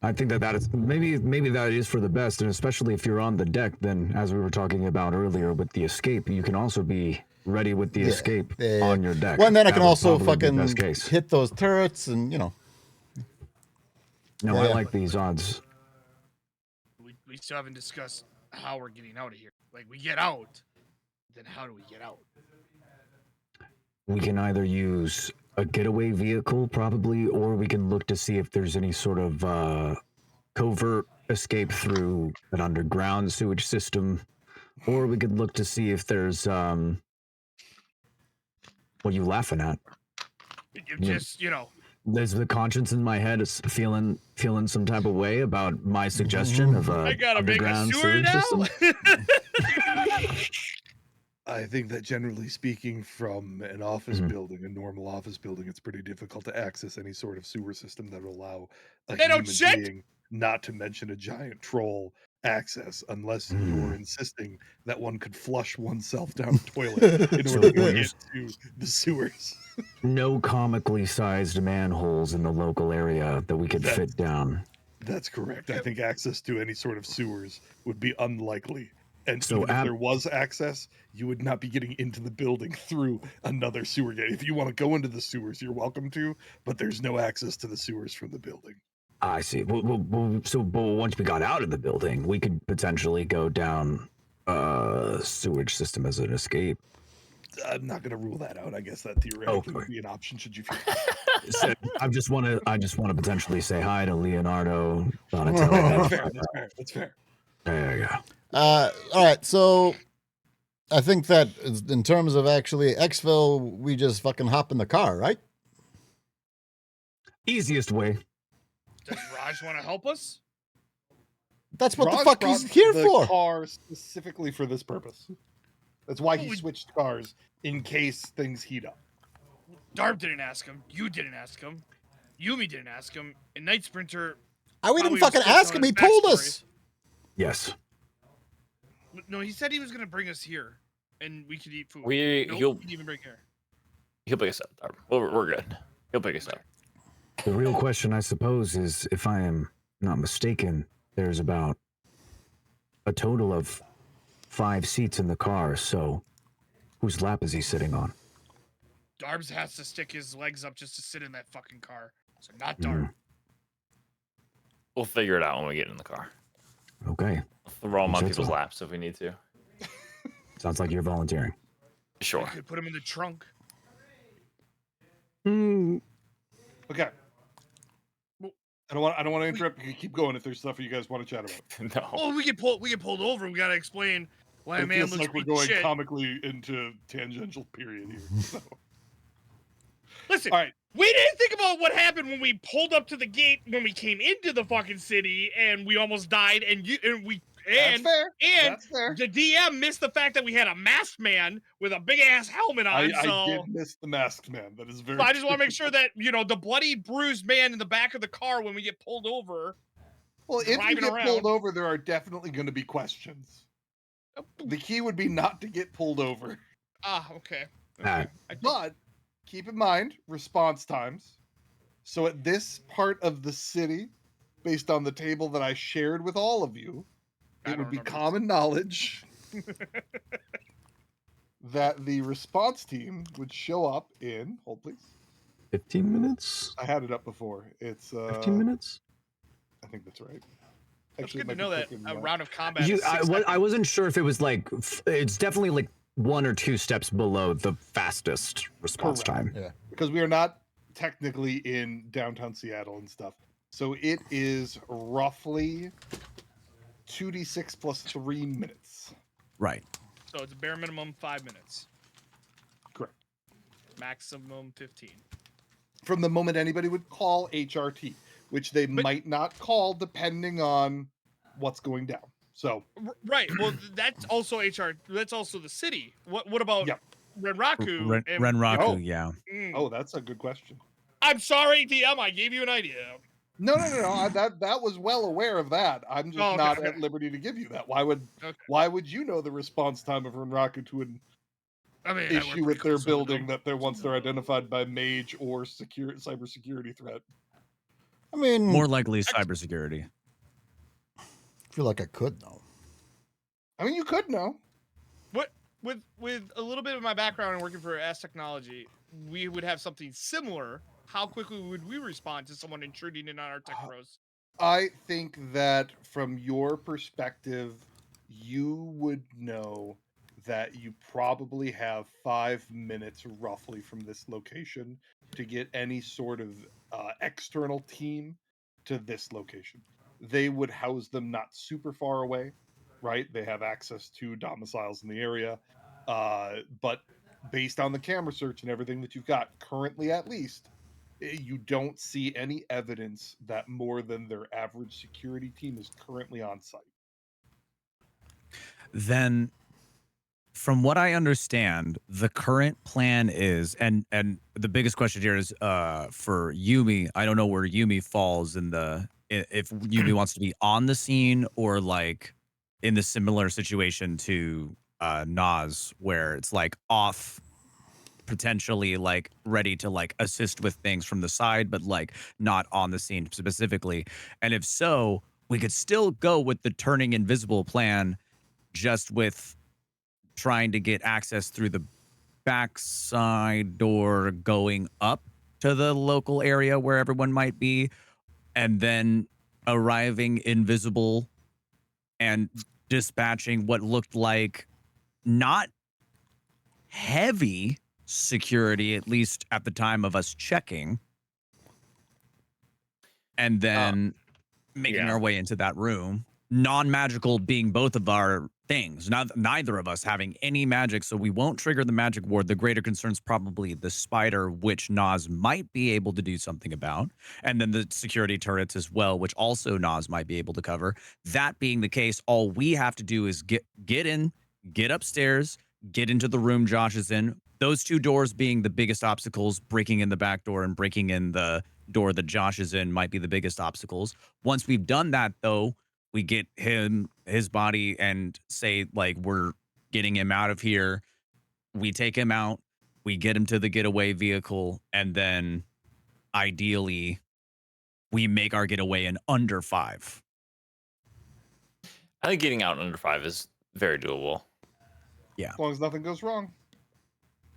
I think that is maybe that is for the best, and especially if you're on the deck, then as we were talking about earlier with the escape, you can also be ready with the escape on your deck. Well, and then I can would also probably be fucking best case. hit those turrets, and you know. No, I like these odds. We still haven't discussed how we're getting out of here. Like, we get out, then how do we get out? We can either use a getaway vehicle, probably, or we can look to see if there's any sort of covert escape through an underground sewage system, or we could look to see if there's what are you laughing at? Just, you know. There's the conscience in my head is feeling some type of way about my suggestion of a I gotta make a underground sewer sewage now. system. I think that generally speaking, from an office building, a normal office building, it's pretty difficult to access any sort of sewer system that will allow a They don't human shit? being, not to mention a giant troll, access, unless you're insisting that one could flush oneself down a toilet in order to get to the sewers. No comically sized manholes in the local area that we could fit down. That's correct. I think access to any sort of sewers would be unlikely. And So even if there was access, you would not be getting into the building through another sewer gate. If you want to go into the sewers, you're welcome to, but there's no access to the sewers from the building. I see. But once we got out of the building, we could potentially go down a sewage system as an escape. I'm not going to rule that out. I guess that theoretically would be an option should you feel. So I just want to potentially say hi to Leonardo, Donatello. That's fair. There you go. All right, so I think that in terms of actually exfil, we just fucking hop in the car, right? Easiest way. Does Raj want to help us? That's what Raj the fuck brought he's here the for. Car specifically for this purpose. That's why he switched cars in case things heat up. Darb didn't ask him. You didn't ask him. Yumi didn't ask him. And Night Sprinter. We didn't probably was fucking still ask telling him. He his told backstory. us. Yes. No, he said he was gonna bring us here, and we could eat food. Nope, He'll he didn't even bring here. pick us up. Darb. We're good. He'll pick us up. The real question, I suppose, is if I am not mistaken, there's about a total of 5 seats in the car, so whose lap is he sitting on? Darbs has to stick his legs up just to sit in that fucking car. So not Darb. We'll figure it out when we get in the car. Okay. We'll throw him on Said people's so. laps if we need to. Sounds like you're volunteering. Sure. We could put him in the trunk. Okay. I don't want to interrupt. You keep going if there's stuff you guys want to chat about. No. Oh, we get pulled over. We gotta explain why a It man feels looks like we're beat to going shit. comically into tangential period here. So. Listen, All right. we didn't think about what happened when we pulled up to the gate when we came into the fucking city and we almost died. That's fair. And That's fair. the DM missed the fact that we had a masked man with a big ass helmet on. I did miss the masked man. That is very. So I just want to make sure that the bloody bruised man in the back of the car when we get pulled over. Well, if you driving get around. pulled over, there are definitely going to be questions. The key would be not to get pulled over. Ah, okay. Alright. But keep in mind response times. So at this part of the city, based on the table that I shared with all of you, I it don't would be remember common knowledge that the response team would show up in, hold please. 15 minutes? I had it up before. It's 15 minutes? I think that's right. It's Actually, good it to might be know that quicker than a that. round of combat is 6 I seconds. wasn't sure if it was like, it's definitely like 1 or 2 steps below the fastest response Correct. time. Yeah. Because we are not technically in downtown Seattle and stuff. So it is roughly 2d6 plus 3 minutes. Right. So it's a bare minimum 5 minutes. Correct. Maximum 15. From the moment anybody would call HRT, which they might not call depending on what's going down. So Right. Well, that's also HR. That's also the city. What about Yep. Renraku? and- Renraku, Oh. yeah. oh, that's a good question. I'm sorry, DM. I gave you an idea. No. That was well aware of that. I'm just Oh, okay, not okay. at liberty to give you that. Okay. Why would you know the response time of Renraku to an I mean, I work issue pretty with their close with building them. that they're once they're identified by mage or cybersecurity threat? I mean, More likely cybersecurity. I feel like I could know. I mean, you could know. With a little bit of my background in working for S Technology, we would have something similar. How quickly would we respond to someone intruding in on our tech bros? I think that from your perspective, you would know that you probably have 5 minutes roughly from this location to get any sort of external team to this location. They would house them not super far away, right? They have access to domiciles in the area. But based on the camera search and everything that you've got, currently at least, you don't see any evidence that more than their average security team is currently on site. Then from what I understand, the current plan is, and the biggest question here is for Yumi. I don't know where Yumi falls in if Yumi wants to be on the scene or like in the similar situation to Nas, where it's like off, potentially like ready to like assist with things from the side, but like not on the scene specifically. And if so, we could still go with the turning invisible plan, just with trying to get access through the backside door going up to the local area where everyone might be, and then arriving invisible and dispatching what looked like not heavy security, at least at the time of us checking, and then making yeah. our way into that room. Non-magical being both of our things, neither of us having any magic, so we won't trigger the magic ward. The greater concern's probably the spider, which Nas might be able to do something about, and then the security turrets as well, which also Nas might be able to cover. That being the case, all we have to do is get in, get upstairs, get into the room Josh is in, those two doors being the biggest obstacles, breaking in the back door and breaking in the door that Josh is in might be the biggest obstacles. Once we've done that, though, we get his body and say, like, we're getting him out of here. We take him out, we get him to the getaway vehicle, and then ideally we make our getaway in under 5. I think getting out in under 5 is very doable. As long as nothing goes wrong.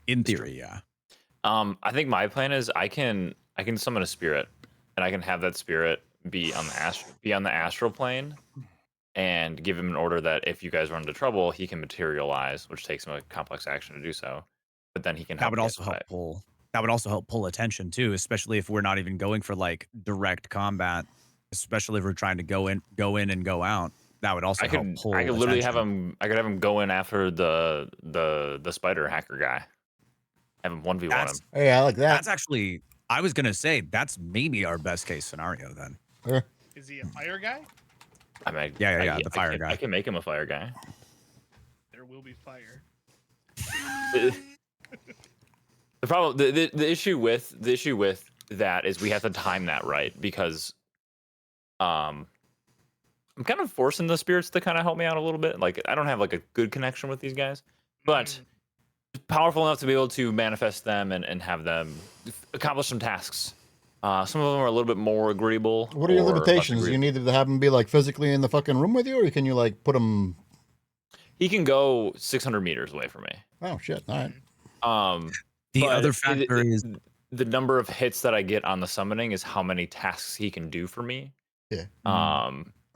In theory, yeah. I think my plan is I can summon a spirit, and I can have that spirit be on the astral plane, and give him an order that if you guys run into trouble, he can materialize, which takes him a complex action to do so. But then he can That help. would me also help escape. pull. That would also help pull attention too, especially if we're not even going for like direct combat. Especially if we're trying to go in and go out. That would also help pull. I could literally have attention. him. I could have him go in after the spider hacker guy. Have him 1v1 him. That's, Hey, I like that. that's actually. I was gonna say that's maybe our best case scenario then. Yeah. Is he a fire guy? I mean, Yeah, the fire guy. I can make him a fire guy. There will be fire. The problem, the issue with that is we have to time that right, because I'm kind of forcing the spirits to kind of help me out a little bit. Like, I don't have like a good connection with these guys, but powerful enough to be able to manifest them and have them accomplish some tasks. Some of them are a little bit more agreeable. What are your or less limitations? You agreeable. need to have them be like physically in the fucking room with you, or can you like put them? He can go 600 meters away from me. Oh shit! All right. The But other factor is the number of hits that I get on the summoning is how many tasks he can do for me. Yeah.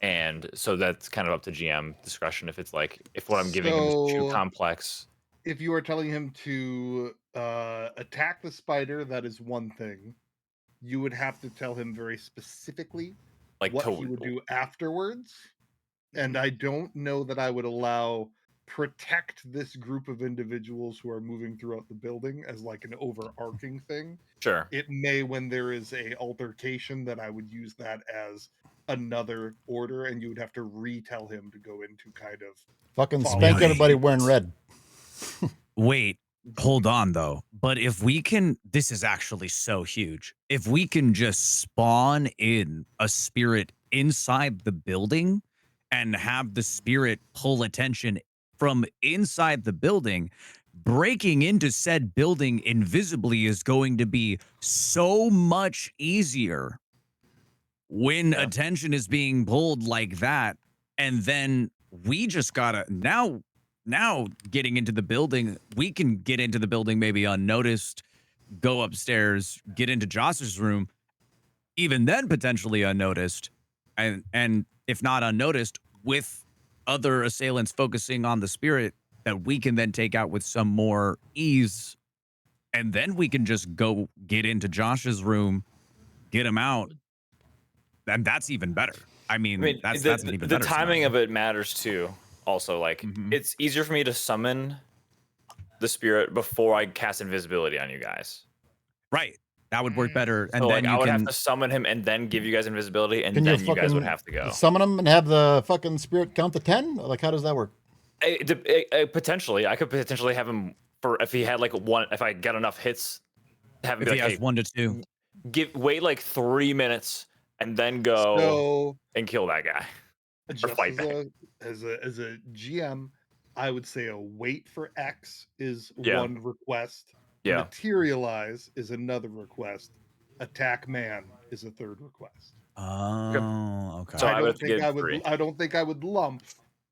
And so that's kind of up to GM discretion. If it's like, if what I'm giving him is too So- complex. If you are telling him to attack the spider, that is one thing. You would have to tell him very specifically Like what he would do afterwards. And I don't know that I would allow protect this group of individuals who are moving throughout the building as like an overarching thing. Sure. It may, when there is a altercation, that I would use that as another order, and you would have to retell him to go into kind of Fucking Follow spank me. everybody wearing red. wait, hold on though. But if we can, this is actually so huge. If we can just spawn in a spirit inside the building and have the spirit pull attention from inside the building, breaking into said building invisibly is going to be so much easier when attention is being pulled like that. And then we just gotta now getting into the building, we can get into the building maybe unnoticed, go upstairs, get into Josh's room, even then potentially unnoticed, and if not unnoticed, with other assailants focusing on the spirit that we can then take out with some more ease, and then we can just go get into Josh's room, get him out, and that's even better. I mean, that's an even the better timing scenario. of it matters too. Also, like, Mhm. it's easier for me to summon the spirit before I cast invisibility on you guys. Right. That would work better. And So then like, I you would can have to summon him and then give you guys invisibility, and Can then you you guys would fucking have to go. summon them and have the fucking spirit count to 10? Like, how does that work? Potentially, I could potentially have him for if he had like one. If I get enough hits, have him if be he like, has hey, 1 to 2. wait like 3 minutes and then go so and kill that guy. just fight as a GM, I would say a wait for X is Yeah. one request. Yeah. Materialize is another request. Attack man is a third request. Oh, okay. So I would I have to give 3. don't think I would lump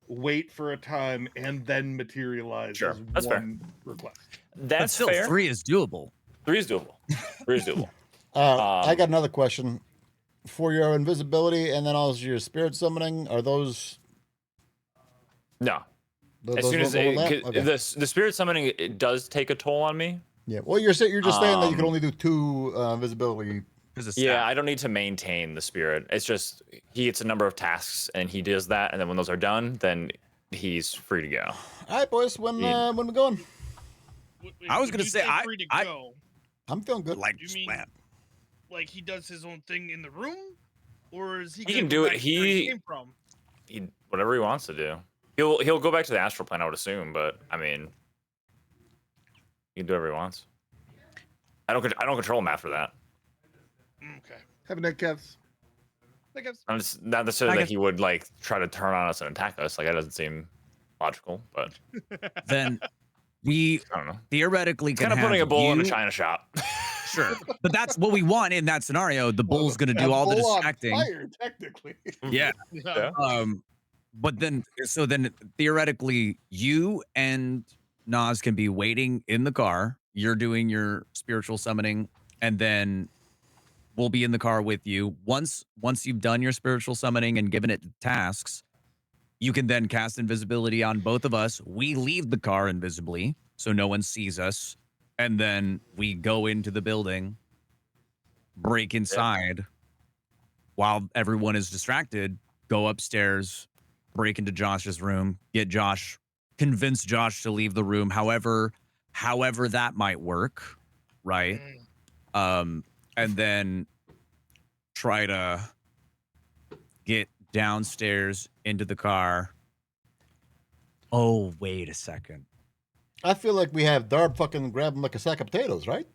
wait for a time and then materialize Sure, as that's fair. one request. but That's still, fair. 3 is doable. 3 is doable. 3 is doable. I got another question. For your invisibility and then also your spirit summoning, are those... No. those As soon as won't overlap? Okay. the spirit summoning, it does take a toll on me. Yeah. Well, you're just saying that you can Um, only do 2 invisibility. There's a Yeah, stat. I don't need to maintain the spirit. It's just he gets a number of tasks and he does that, and then when those are done, then he's free to go. All right, boys. When Yeah. when we going? I was When gonna you say, free to I- go, I'm feeling good. Like You this mean- plan. like he does his own thing in the room, or is he? He gonna can go do it. back to where He- came from. Whatever he wants to do. He'll go back to the astral plane, I would assume, but I mean, He can do whatever he wants. I don't control him after that. Okay. Have a night, Kevs. I guess. I'm just not necessarily that he would like try to turn on us and attack us. Like that doesn't seem logical, but Then we I don't know. theoretically can Kind of putting have a bull in a you- china shop. Sure, but that's what we want in that scenario. The bull's going to do all the Bull on distracting. fire, technically. Yeah. Yeah. But then theoretically, you and Nas can be waiting in the car. You're doing your spiritual summoning, and then we'll be in the car with you. Once you've done your spiritual summoning and given it tasks, you can then cast invisibility on both of us. We leave the car invisibly, so no one sees us, and then we go into the building, break inside, while everyone is distracted, go upstairs, break into Josh's room, convince Josh to leave the room, however that might work, right? And then try to get downstairs into the car. Oh, wait a second. I feel like we have Darb fucking grab him like a sack of potatoes, right?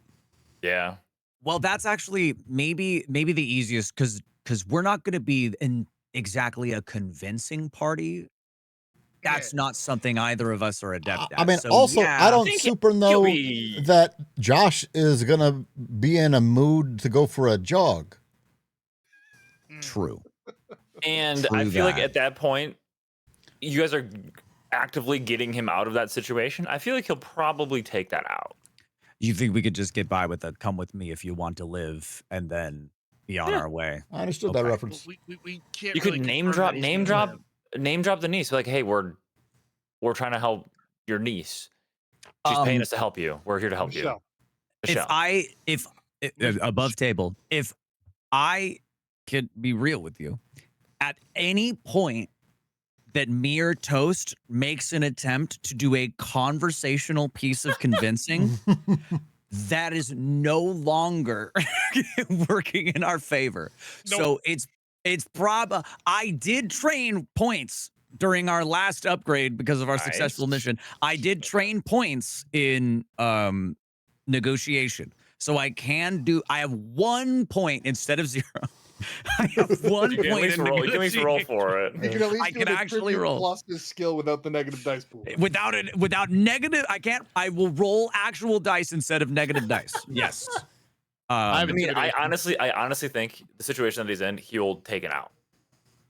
Yeah. Well, that's actually maybe the easiest because we're not going to be in exactly a convincing party. That's not something either of us are adept at. I mean, So, also, yeah, I don't think super know be- that Josh is gonna be in a mood to go for a jog. True. And True I feel like that. at that point, you guys are actively getting him out of that situation. I feel like he'll probably take that out. You think we could just get by with a "come with me if you want to live" and then be on our way? I understood that Okay. reference. We can't. You really could name confirm drop, that he's gonna live. name drop the niece. Like, hey, we're trying to help your niece. She's paying us to help you. We're here to help Michelle. you. Michelle. If above table, if I could be real with you, at any point that Mere Toast makes an attempt to do a conversational piece of convincing, that is no longer working in our favor. Nope. So it's I did train points during our last upgrade because of our successful Nice. mission. I did train points in negotiation. So I have 1 point instead of 0. I have 1 You can at point least in roll. You can at least roll negotiation. for it. You can at least I do can an actually attribute roll. plus his skill without the negative dice pool. Without negative, I can't. I will roll actual dice instead of negative dice. Yes. I mean, I honestly think the situation that he's in, he'll take it out.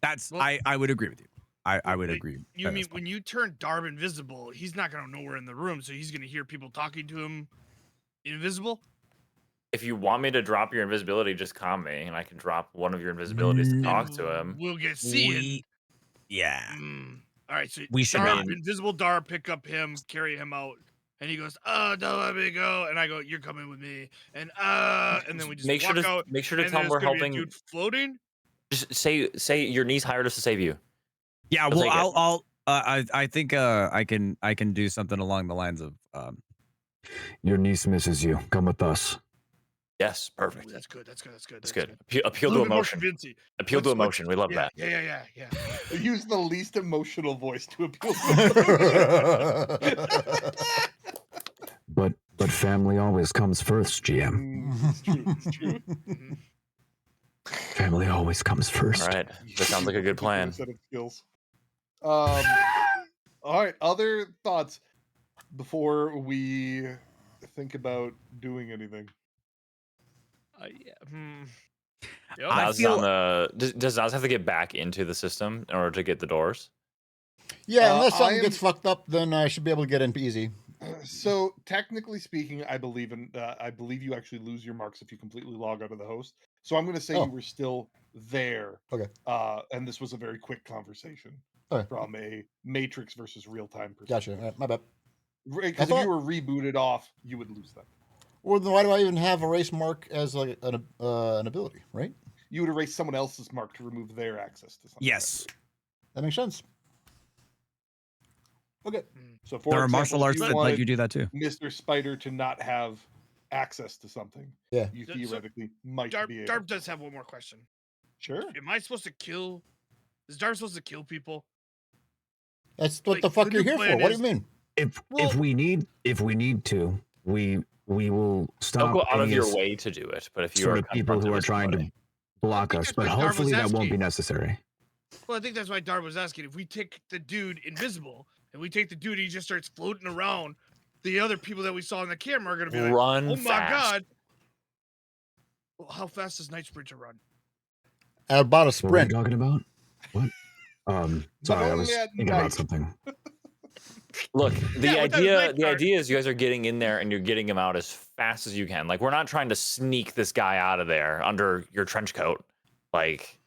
That's Well- I would agree with you. I would Wait, agree. You mean when you turn Darb invisible, he's not gonna know we're in the room, so he's gonna hear people talking to him invisible? If you want me to drop your invisibility, just calm me, and I can drop one of your invisibilities to talk to him. We'll get seen. Yeah. All right, so We should Darb, not. invisible Darb, pick up him, carry him out, and he goes, "Oh, don't let me go," and I go, "You're coming with me," and then we just Make sure walk to out. make sure to and tell then him it's we're gonna be a helping. dude floating. Just say your niece hired us to save you. Yeah. I'll Well, take it. I think I can do something along the lines of Your niece misses you. Come with us. Yes, Ooh, perfect. that's good. That's good. That's good. That's That's good. Appeal A to little bit more emotion. convincing. Appeal to What's- emotion. We love Yeah, that. yeah. Use the least emotional voice to appeal to. But family always comes first, GM. It's true. It's true. Mhm. Family always comes first. All right. That sounds like a good plan. Set of skills. All right. Other thoughts before we think about doing anything? Yeah. Yep. I Naz is feel- on the. Does Naz have to get back into the system in order to get the doors? Yeah, unless I something am- gets fucked up, then I should be able to get in easy. So technically speaking, I believe you actually lose your marks if you completely log out of the host. So I'm going to say Oh. you were still there. Okay. And this was a very quick conversation Okay. from a Matrix versus real time perspective. Gotcha. All right, my bad. Because I if thought- you were rebooted off, you would lose them. Well, then why do I even have a race mark as like an ability, right? You would erase someone else's mark to remove their access to something. yes. That makes sense. Okay. So for There are example, martial if arts you that let wanted you do that too. Mr. Spider to not have access to something, Yeah. you So- theoretically might be able. Darb does have one more question. Sure. Am I supposed to kill? Is Darb supposed to kill people? That's what Like, the fuck the you're new here for. plan What do you is- mean? If Well- we need to, we will Don't stop go out of any your way to do it, but if you sort are of people who confronted are with trying to somebody- block think us, that's but what Darv was hopefully that won't be asking. necessary. Well, I think that's why Darv was asking. If we take the dude invisible and we take the dude, he just starts floating around. The other people that we saw on the camera are gonna be like, Run "Oh my fast. god!" Well, how fast does Night Sprinter run? About a What were sprint. we talking about? What? Sorry, I was only at thinking about night. something. Look, the Yeah, what time is night the start? idea is you guys are getting in there and you're getting him out as fast as you can. Like we're not trying to sneak this guy out of there under your trench coat. Like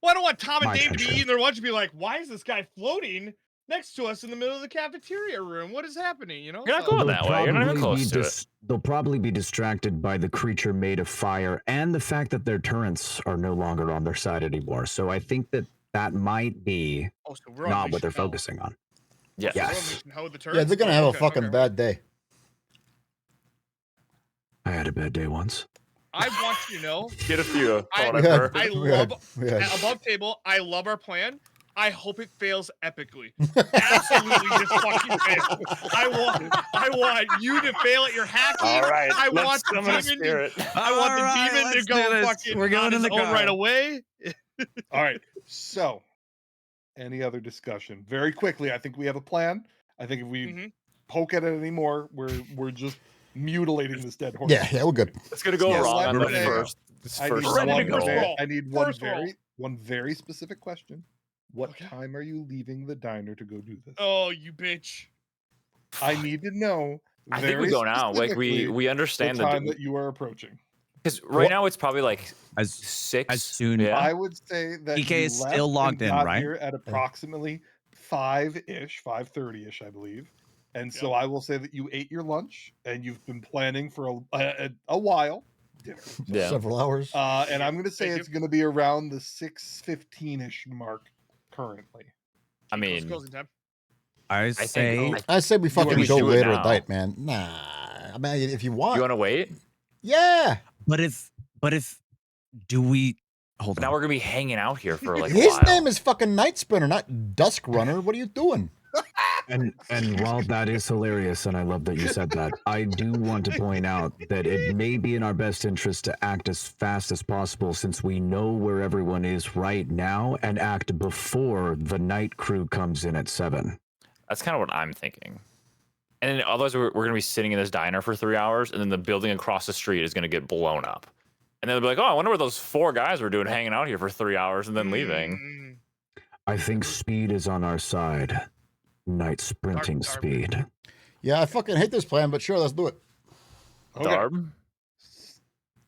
Well, I don't want Tom and My Dave to be attention. eating their lunch and be like, "Why is this guy floating next to us in the middle of the cafeteria room? What is happening?" You know? You're not So- going that way. You're not even close to it. They'll probably be distracted by the creature made of fire and the fact that their turrets are no longer on their side anymore. So I think that might be Oh, so we're not what unleashing they're hell. focusing on. Yeah. So we're Yes. unleashing hell with the Yeah, turrets? they're gonna have Okay, a fucking okay. bad day. I had a bad day once. I want you to know, Get a few. I- We had- I we had- love- we had- above table, I love our plan. I hope it fails epically. Absolutely just fucking fail. I want you to fail at your hacking. All right. I let's want the summon a demon to- spirit. I want the Alright, demon to let's go do this. fucking We're going on in his the own car. right away. All right. So, any other discussion? Very quickly, I think we have a plan. I think if we Mhm. poke at it anymore, we're just mutilating this dead horse. Yeah, we're good. It's gonna go Yes, wrong on we're the ready to go. first. This I first need, Ready to one, go. First very, roll. I need one First roll. one very specific question. What Okay. time are you leaving the diner to go do this? Oh, you bitch. I need to know. I think we very go now. Like specifically we the understand time that you are approaching. because right now it's probably like As 6. as soon- Yeah. I would say that EK you is left still and logged in, got right? here at approximately 5-ish, 5:30-ish, I believe. And so I will say that you ate your lunch and you've been planning for a while. Dinner. Yeah. Several hours. And I'm going to say Thank it's going to be around the 6:15-ish mark currently. I Close- mean, closing time. I think- say I say we fucking we go do it later now. at night, man. Nah, I mean, if you want, you want to wait? yeah. but if do we hold Now on? we're gonna be hanging out here for like a His while. name is fucking Night Sprinter, not Dusk Runner. What are you doing? And while that is hilarious, and I love that you said that, I do want to point out that it may be in our best interest to act as fast as possible since we know where everyone is right now and act before the night crew comes in at 7. That's kind of what I'm thinking. And then otherwise, we're going to be sitting in this diner for 3 hours, and then the building across the street is going to get blown up. And then they'll be like, "Oh, I wonder what those 4 guys were doing, hanging out here for 3 hours and then leaving." Mm. I think speed is on our side. Night sprinting Dark. speed. Yeah, I fucking hate this plan, but sure, let's do it. Okay. Darb,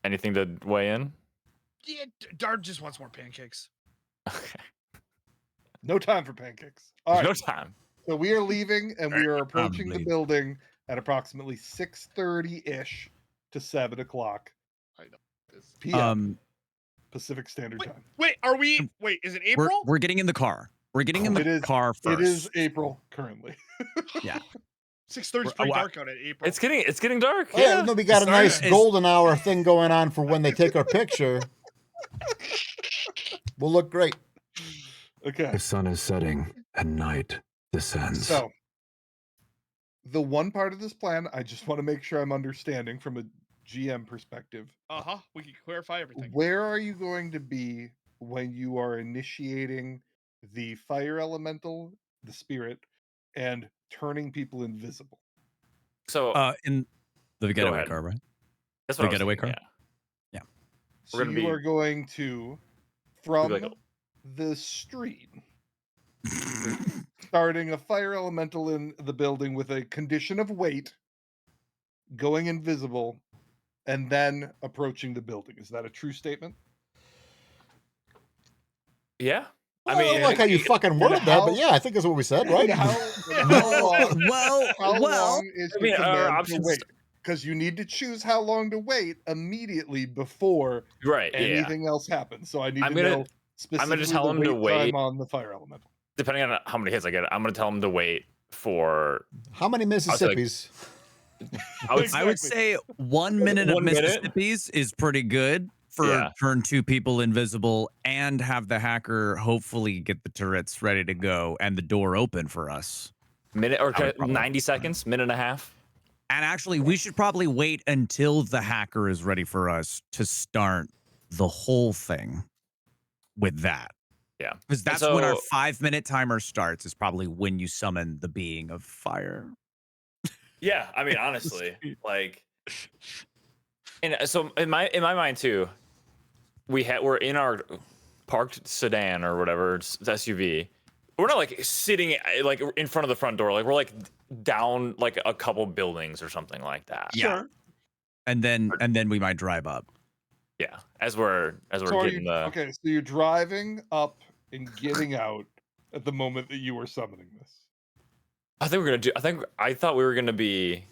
anything to weigh in? Yeah, Darb just wants more pancakes. Okay, No time for pancakes. All right. no time. So we are leaving and we are approaching the Probably. building at approximately 6:30-ish to 7 o'clock p.m. Pacific Standard Time. Wait, are we? Wait, is it April? We're getting in the car. We're getting in It the is- car first. It is April currently. Yeah. 6:30 is We're- pretty oh, I- dark out at April. It's getting dark. Oh, yeah, Yeah. no, we got a Sorry, nice it's- golden hour thing going on for when they take our picture. We'll look great. Okay. The sun is setting and night descends. So the one part of this plan, I just want to make sure I'm understanding from a GM perspective. We can clarify everything. Where are you going to be when you are initiating the fire elemental, the spirit, and turning people invisible? So In the getaway ahead. car, right? that's the what I was getaway thinking, car? yeah. So We're gonna you be- are going to from like a- the street, starting a fire elemental in the building with a condition of wait, going invisible, and then approaching the building. Is that a true statement? Yeah. I I mean, don't like how you fucking worded that, but yeah, I think that's what we said, right? And how long is I mean, your our command to options- wait? Because you need to choose how long to wait immediately before right. Yeah. anything else happens. So I need I'm to gonna- know specifically I'm gonna just tell the him to wait wait. time on the fire elemental. Depending on how many hits I get, I'm gonna tell him to wait for. How many say, like, Mississippis? I would, I would say 1 minute of 1 minute? Mississippi's is pretty good for Yeah. turn 2 people invisible and have the hacker hopefully get the turrets ready to go and the door open for us. minute or I would probably- 90 seconds, minute and a half. And actually, we should probably wait until the hacker is ready for us to start the whole thing with that. Yeah. Because And that's when our so 5-minute timer starts, is probably when you summon the being of fire. Yeah, I mean, honestly, like, and so in my mind too, we're in our parked sedan or whatever, it's SUV. We're not like sitting like in front of the front door. Like we're like down like a couple buildings or something like that. Yeah. And then we might drive up. Yeah. As we're So are getting you the okay? So you're driving up and getting out at the moment that you were summoning this. I thought we were gonna be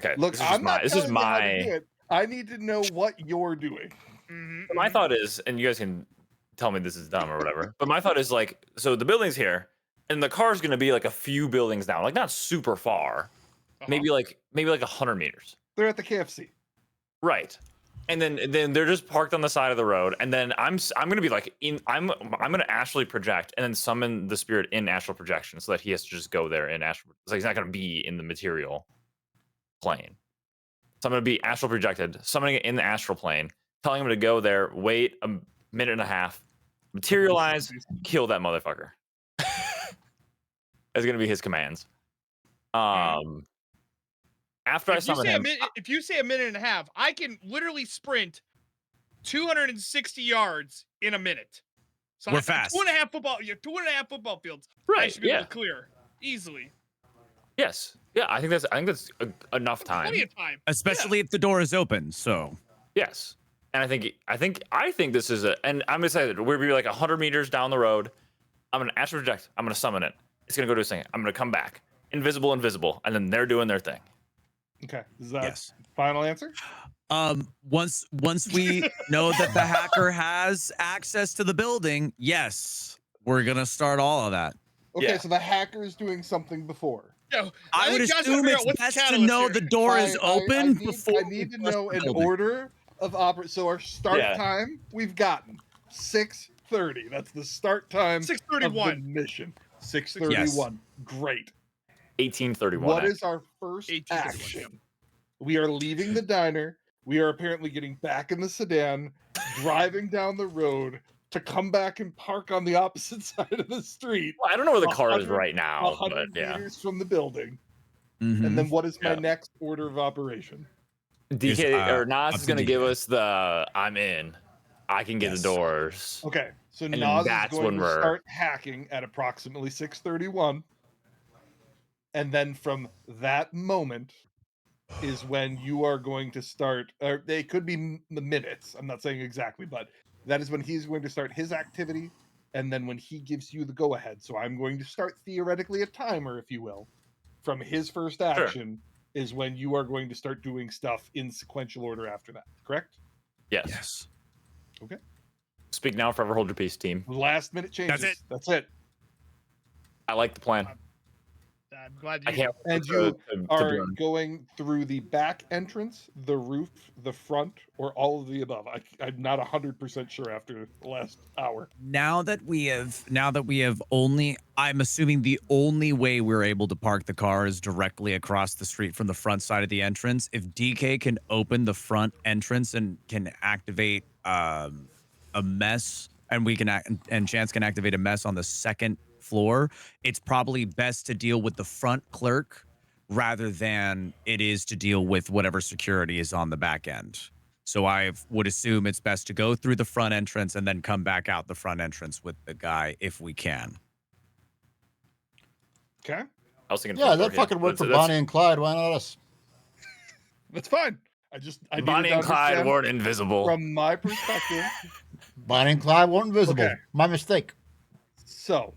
okay. Look, this is I'm not this is telling you how to my do it. I need to know what you're doing. my thought is, and you guys can tell me this is dumb or whatever, but my thought is like, so the building's here, and the car's gonna be like a few buildings down, like not super far, maybe like 100 meters, They're at the KFC. right? And then they're just parked on the side of the road, and then I'm gonna be like I'm gonna astrally project and then summon the spirit in astral projection so that he has to just go there in astral. It's like he's not gonna be in the material plane. So I'm gonna be astral projected, summoning it in the astral plane, telling him to go there, wait a minute and a half, materialize, kill that motherfucker. That's gonna be his commands. After I summon him, If you say a minute and a half, I can literally sprint 260 yards in a minute. So We're fast. 2.5 football fields. I right? should be able Yeah. to clear easily. Yes. Yeah. I think that's enough time. Plenty of time. Especially if the door is open. So Yes. And I think this is and I'm excited. We'll be like 100 meters down the road. I'm gonna astral project. I'm gonna summon it. It's gonna go do its thing. I'm gonna come back. Invisible, and then they're doing their thing. Okay. Is that yes. final answer? Once we know that the hacker has access to the building, yes, we're gonna start all of that. Okay, Yeah. so the hacker is doing something before. Yo, I would think Josh assume figure out it's what's the best to catalyst know here. the door is open before. I need to we press know the an building. order of operate. So our start Yeah. time we've gotten 6:30. That's the start time of the 6:31. mission. 6:31. Great. 1831. What is our first 18:31, action? We are leaving the diner. We are apparently getting back in the sedan, driving down the road to come back and park on the opposite side of the street. Well, I don't know where the car is 100 right now, but 100 yeah. meters from the building. Mhm. And then what is my Yeah. next order of operation? DK Is, or Nas up is to gonna give DK. us the I'm in. I can get Yes. the doors. Okay, so then Nas is that's going when to we're- start hacking at approximately 6:31, and then from that moment is when you are going to start. Or they could be minutes. I'm not saying exactly, but that is when he's going to start his activity, and then when he gives you the go-ahead. So I'm going to start theoretically a timer, if you will, from his first action. Is when you are going to start doing stuff in sequential order after that. Correct? Yes. Yes. Speak now, forever hold your peace, team. Last minute changes. it. That's it. I like the plan. I'm glad I you. can't. And wait you to are burn. going through the back entrance, the roof, the front, or all of the above. I'm not 100% sure after the last hour. Now that we have only, I'm assuming the only way we're able to park the car is directly across the street from the front side of the entrance. If DK can open the front entrance and can activate a mess, and we can and Chance can activate a mess on the second floor, it's probably best to deal with the front clerk rather than it is to deal with whatever security is on the back end. So I would assume it's best to go through the front entrance and then come back out the front entrance with the guy if we can. Okay, I was thinking. Yeah, front that door, fucking worked for That's- Bonnie and Clyde. Why not us? that's fine. I needed Bonnie to and Clyde understand weren't invisible. from my perspective. Bonnie and Clyde weren't visible. Okay. My mistake. So,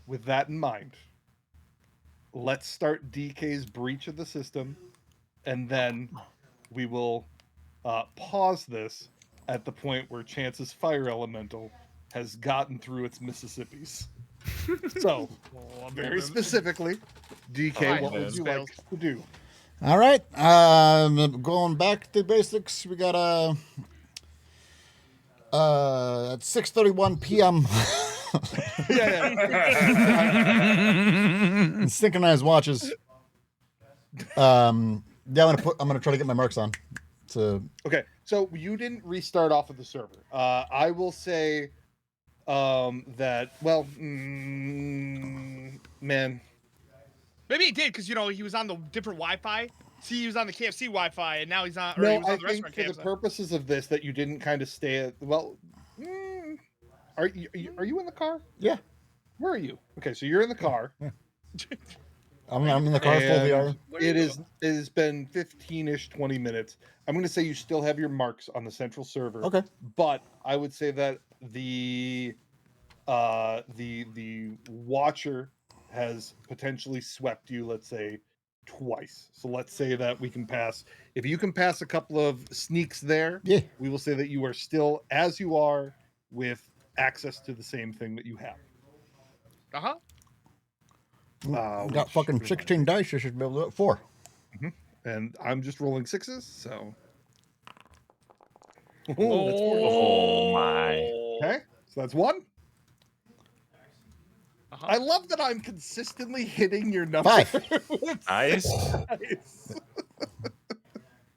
with that in mind, let's start DK's breach of the system, and then we will pause this at the point where Chance's fire elemental has gotten through its Mississippis. So, very specifically, DK, what would you like to do? All right. Going back to basics, we got at 6:31 p.m. Yeah. synchronized watches. Yeah, I'm gonna try to get my marks on. So Okay, so you didn't restart off of the server. I will say that man, Maybe he did because he was on the different Wi-Fi. See, he was on the KFC Wi-Fi, and now he's on, or he no, was I on the think restaurant for the KFC. purposes of this that you didn't kind of stay at are you in the car? yeah, Where are you? Okay, so you're in the car. I'm in the car full And VR. Where are you? it has been 15-ish 20 minutes. I'm going to say you still have your marks on the central server. Okay. But I would say that the watcher has potentially swept you, let's say twice. So let's say that we can pass, if you can pass a couple of sneaks there, Yeah. we will say that you are still as you are with access to the same thing that you have. Uh-huh. Got Which fucking reminds 16 me. dice. You should be able to do it. 4. And I'm just rolling 6s, so that's Oh my. okay. So that's 1. Uh-huh. I love that I'm consistently hitting your number. 5. Nice. Nice.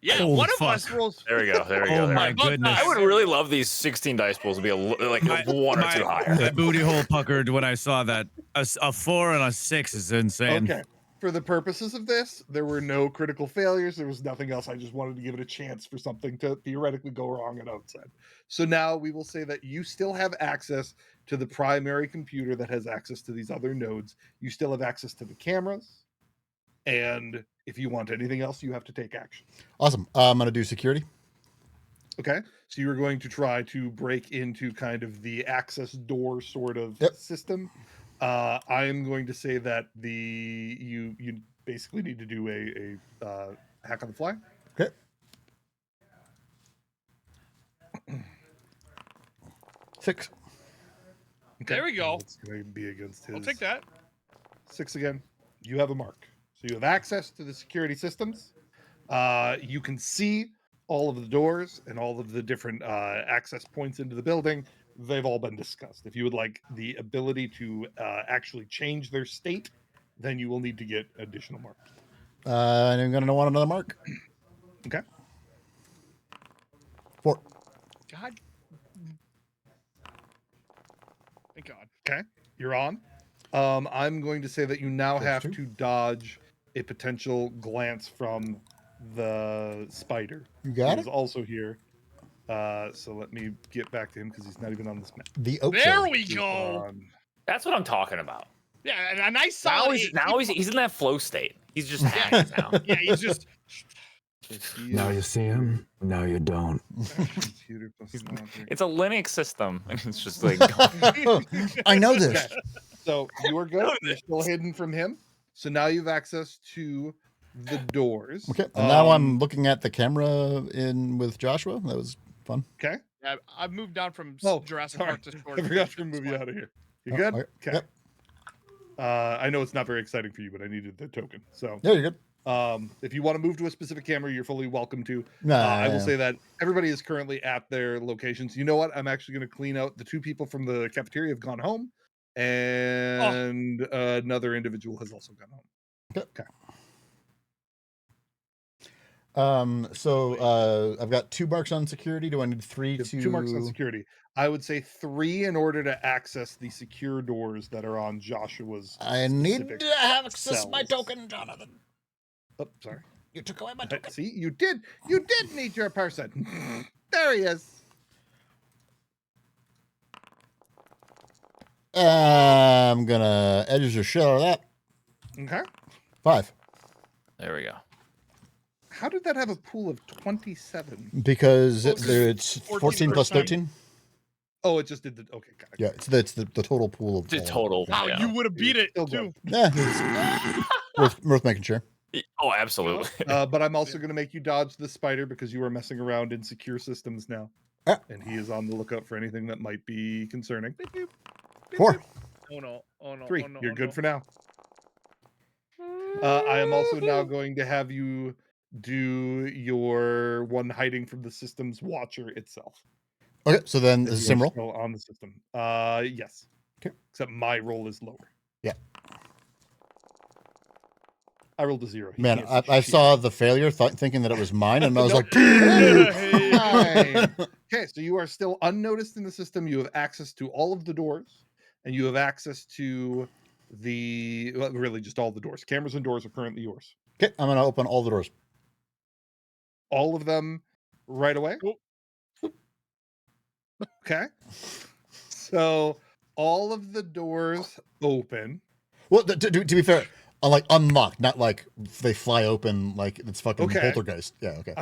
Yeah, Holy one of fuck. us rolls. There we go. There we go. Oh there. my Both goodness. I would really love these 16 dice pools to be like My- 1 or 2 higher. My booty hole puckered when I saw that. A 4 and a 6 is insane. Okay. For the purposes of this, there were no critical failures. There was nothing else. I just wanted to give it a chance for something to theoretically go wrong at outside. So now we will say that you still have access to the primary computer that has access to these other nodes. You still have access to the cameras. And if you want anything else, you have to take action. Awesome. I'm gonna do security. Okay. So you're going to try to break into kind of the access door sort of Yep. system. I am going to say that you basically need to do a hack on the fly. Okay. Six. Okay. There we go. It's going to be against his I'll take that. 6 again. You have a mark. So you have access to the security systems. You can see all of the doors and all of the different access points into the building. They've all been discussed. If you would like the ability to actually change their state, then you will need to get additional marks. I'm gonna want another mark. Okay. 4. God. Thank God. Okay. You're on. I'm going to say that you now Close have to. to dodge a potential glance from the spider. You got He is it. also here. So let me get back to him because he's not even on this map. The oak. There we He's go. on- That's what I'm talking about. Yeah, a nice Now solid. he's in that flow state. He's just hanging now. Yeah, he's just. he Now you is see him, now you don't. computer plus logic. It's a Linux system, and it's just like I know this. Okay. So you are good. You're still hidden from him. So now you have access to the doors. Okay. And now I'm looking at the camera in with Joshua. That was fun. Okay. Yeah, I've moved down from Oh, Jurassic sorry. Park to short. I forgot to move you out of here. You Oh, good? okay. Okay. Yep. I know it's not very exciting for you, but I needed the token. So Yeah, you're good. if you want to move to a specific camera, you're fully welcome to. Nah, I will say that everybody is currently at their locations. You know what? I'm actually going to clean out the 2 people from the cafeteria have gone home, and another individual has also gone home. So I've got 2 marks on security. Do I need 3 You have to 2 marks on security. I would say 3 in order to access the secure doors that are on Joshua's. I need specific to have access my cells. token, Jonathan. Oh, sorry. You took away my token. See, you did need your person. There he is. I'm gonna edge the shit out of that. Okay. 5. there we go. How did that have a pool of 27? Because Well, it's 14 plus 13. Oh, it just did the. Okay, got it. Yeah, it's the total pool of The all. total. Wow, yeah. you would have beat it Still too. good. Yeah, it's worth making sure. Oh, absolutely. But I'm also going to make you dodge the spider because you are messing around in secure systems now. Ah. And he is on the lookout for anything that might be concerning. Beep, beep, beep, 4. beep. Oh no! Oh no! 3. Oh no! You're oh, good no. for now. I am also now going to have you do your one hiding from the system's watcher itself. Okay, so then If this is you are sim roll. still on the system. Yes. Okay. Except my roll is lower. Yeah. I rolled a 0. He Man, can't see I shit. saw the failure, thinking that it was mine, and I was Nope. like, Fine. Okay, so you are still unnoticed in the system. You have access to all of the doors, and you have access to really just all the doors. Cameras and doors are currently yours. okay, I'm gonna open all the doors. All of them right away. Okay. So all of the doors open. Well, to be fair, like unlocked, not like they fly open like it's fucking Okay. poltergeist. Yeah, okay.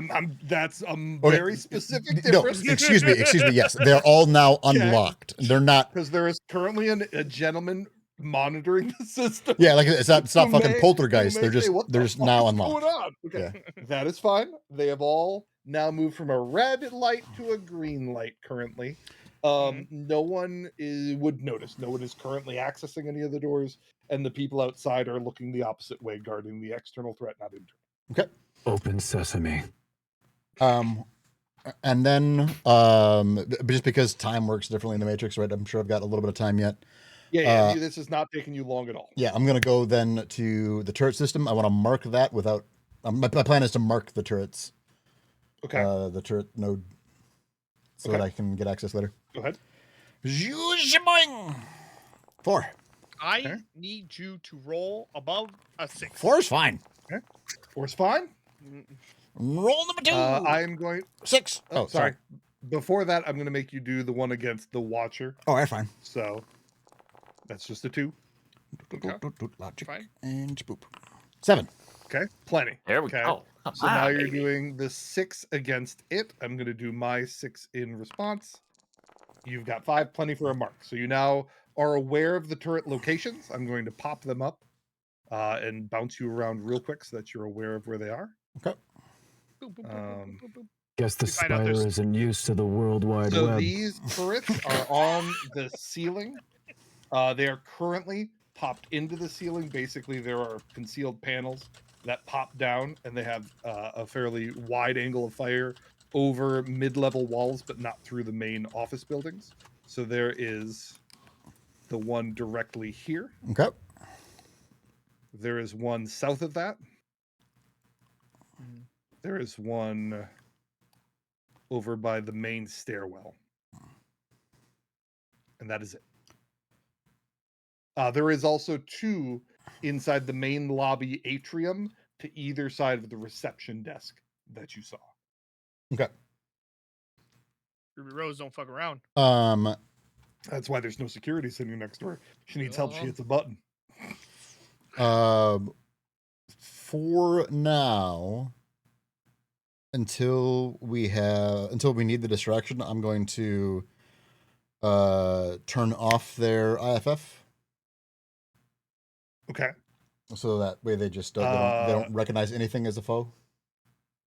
That's Okay, very specific No, difference. excuse me. Yes, they're all now Okay. unlocked. They're not. Because there is currently a gentleman monitoring the system. Yeah, like it's not who fucking may- poltergeist. who They're may just say, "What they're the just fuck now is unlocked. going on?" Okay, that is fine. They have all now moved from a red light to a green light currently. No one would notice. No one is currently accessing any of the doors, and the people outside are looking the opposite way, guarding the external threat, not internal. Okay. Open sesame. And then just because time works differently in the Matrix, right? I'm sure I've got a little bit of time yet. Yeah, this is not taking you long at all. Yeah, I'm gonna go then to the turret system. I want to mark that without. My plan is to mark the turrets. Okay, The turret node, so Okay. that I can get access later. go ahead. 4. I Okay. need you to roll above a 6. 4 is fine. Force fine. Roll number 2. I am going. 6. Oh, sorry. Before that, I'm going to make you do the one against the Watcher. Oh, that's fine. So that's just a 2. Logic Fine. and boop. 7. Okay, plenty. There we Okay. go. Come So on, now you're baby. doing the 6 against it. I'm going to do my 6 in response. You've got 5, plenty for a mark. So you now are aware of the turret locations. I'm going to pop them up and bounce you around real quick so that you're aware of where they are. Okay. Boop, boop, boop, boop, boop, boop. Guess the We find out spider there's- isn't used to the World Wide So Web. these turrets are on the ceiling. They are currently popped into the ceiling. Basically, there are concealed panels that pop down, and they have a fairly wide angle of fire over mid-level walls, but not through the main office buildings. So there is the one directly here. Okay. There is one south of that. There is one over by the main stairwell. And that is it. There is also 2 inside the main lobby atrium to either side of the reception desk that you saw. Okay. Ruby Rose don't fuck around. That's why there's no security sitting next to her. She needs help. She hits a button. For now, until we need the distraction, I'm going to turn off their IFF, Okay. so that way they just they don't recognize anything as a foe.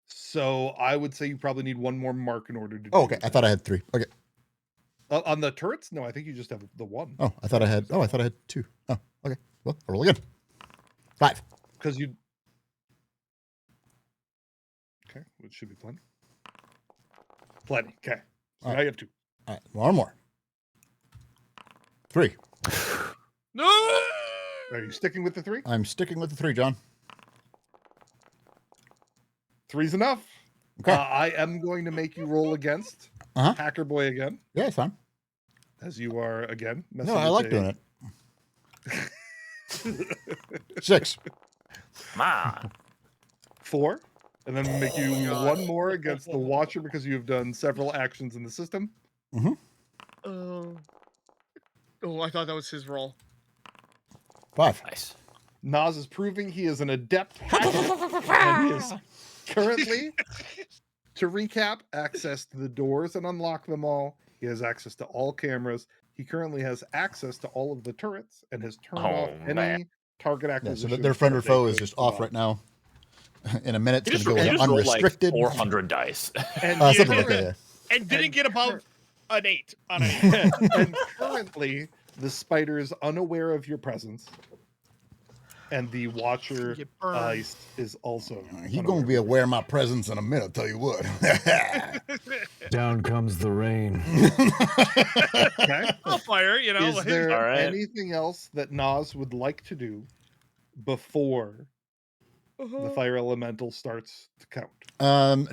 So I would say you probably need one more mark in order to. Oh, do okay. I thought I had 3. Okay. on the turrets? No, I think you just have the one. Oh, I thought I had 2. Oh, okay. Well, I'll roll again. 5. Because you. Okay, which should be plenty. Plenty. Okay. So All now you have 2. All right. One more. 3. No. Are you sticking with the 3? I'm sticking with the 3, John. 3's enough. Okay. I am going to make you roll against Hacker Boy again, Yeah, it's fine. as you are again. No, I like doing it. 6. Come on. 4, and then make you one more against the Watcher because you have done several actions in the system. Oh, I thought that was his roll. 5. Nice. Nas is proving he is an adept hacker, and he is currently, to recap, access to the doors and unlock them all. He has access to all cameras. He currently has access to all of the turrets and has turned off any man. target Yeah, acquisition. so their friend or that they foe is could just off provide. right now. In a minute, He it's just, going he to go just rolled like unrestricted. 400 dice. And, Something like that. Yeah. And didn't And get above an 8 on an 8. and currently, the spider is unaware of your presence, and the Watcher Get burned. is also. He's unaware going to be of your aware of my presence in a minute, I'll tell you what. Down comes the rain. presence. Okay. I'll fire, you know. Is there All right. anything else that Nas would like to do before the fire elemental starts to count.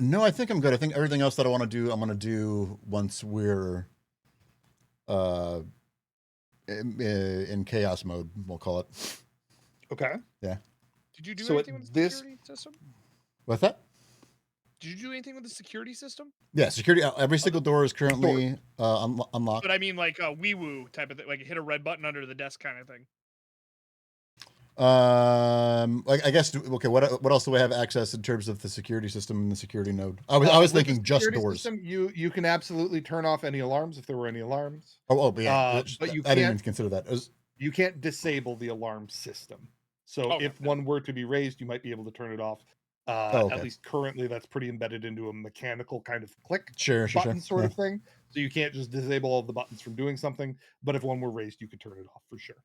No, I think I'm good. I think everything else that I want to do, I'm going to do once we're in chaos mode, we'll call it. Okay. Yeah. Did you do So at anything with the this- security system? What's that? Did you do anything with the security system? Yeah, security. Every single door is currently unlocked. But I mean, like a wee woo type of thing, like hit a red button under the desk kind of thing. I guess. Okay, what else do we have access in terms of the security system and the security node? I was With the thinking just security doors. system, you can absolutely turn off any alarms if there were any alarms. But yeah, but you I didn't even can't- consider that. It was- You can't disable the alarm system. So Okay. if one were to be raised, you might be able to turn it off. okay. At least currently, that's pretty embedded into a mechanical kind of click Sure. button sort Yeah. of thing. So you can't just disable all the buttons from doing something. But if one were raised, you could turn it off for sure.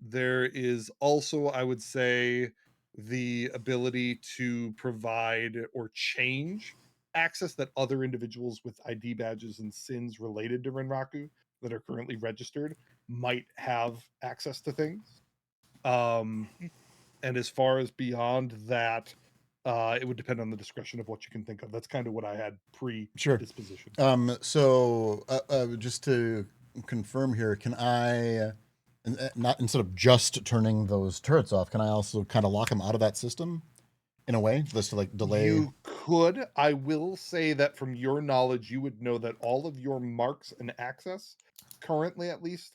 There is also, I would say, the ability to provide or change access that other individuals with ID badges and sins related to Renraku that are currently registered might have access to things. And as far as beyond that, it would depend on the discretion of what you can think of. That's kind of what I had Sure. disposition. So just to confirm here, can I, not instead of just turning those turrets off, can I also kind of lock them out of that system in a way, just to like delay? You could. I will say that from your knowledge, you would know that all of your marks and access, currently at least,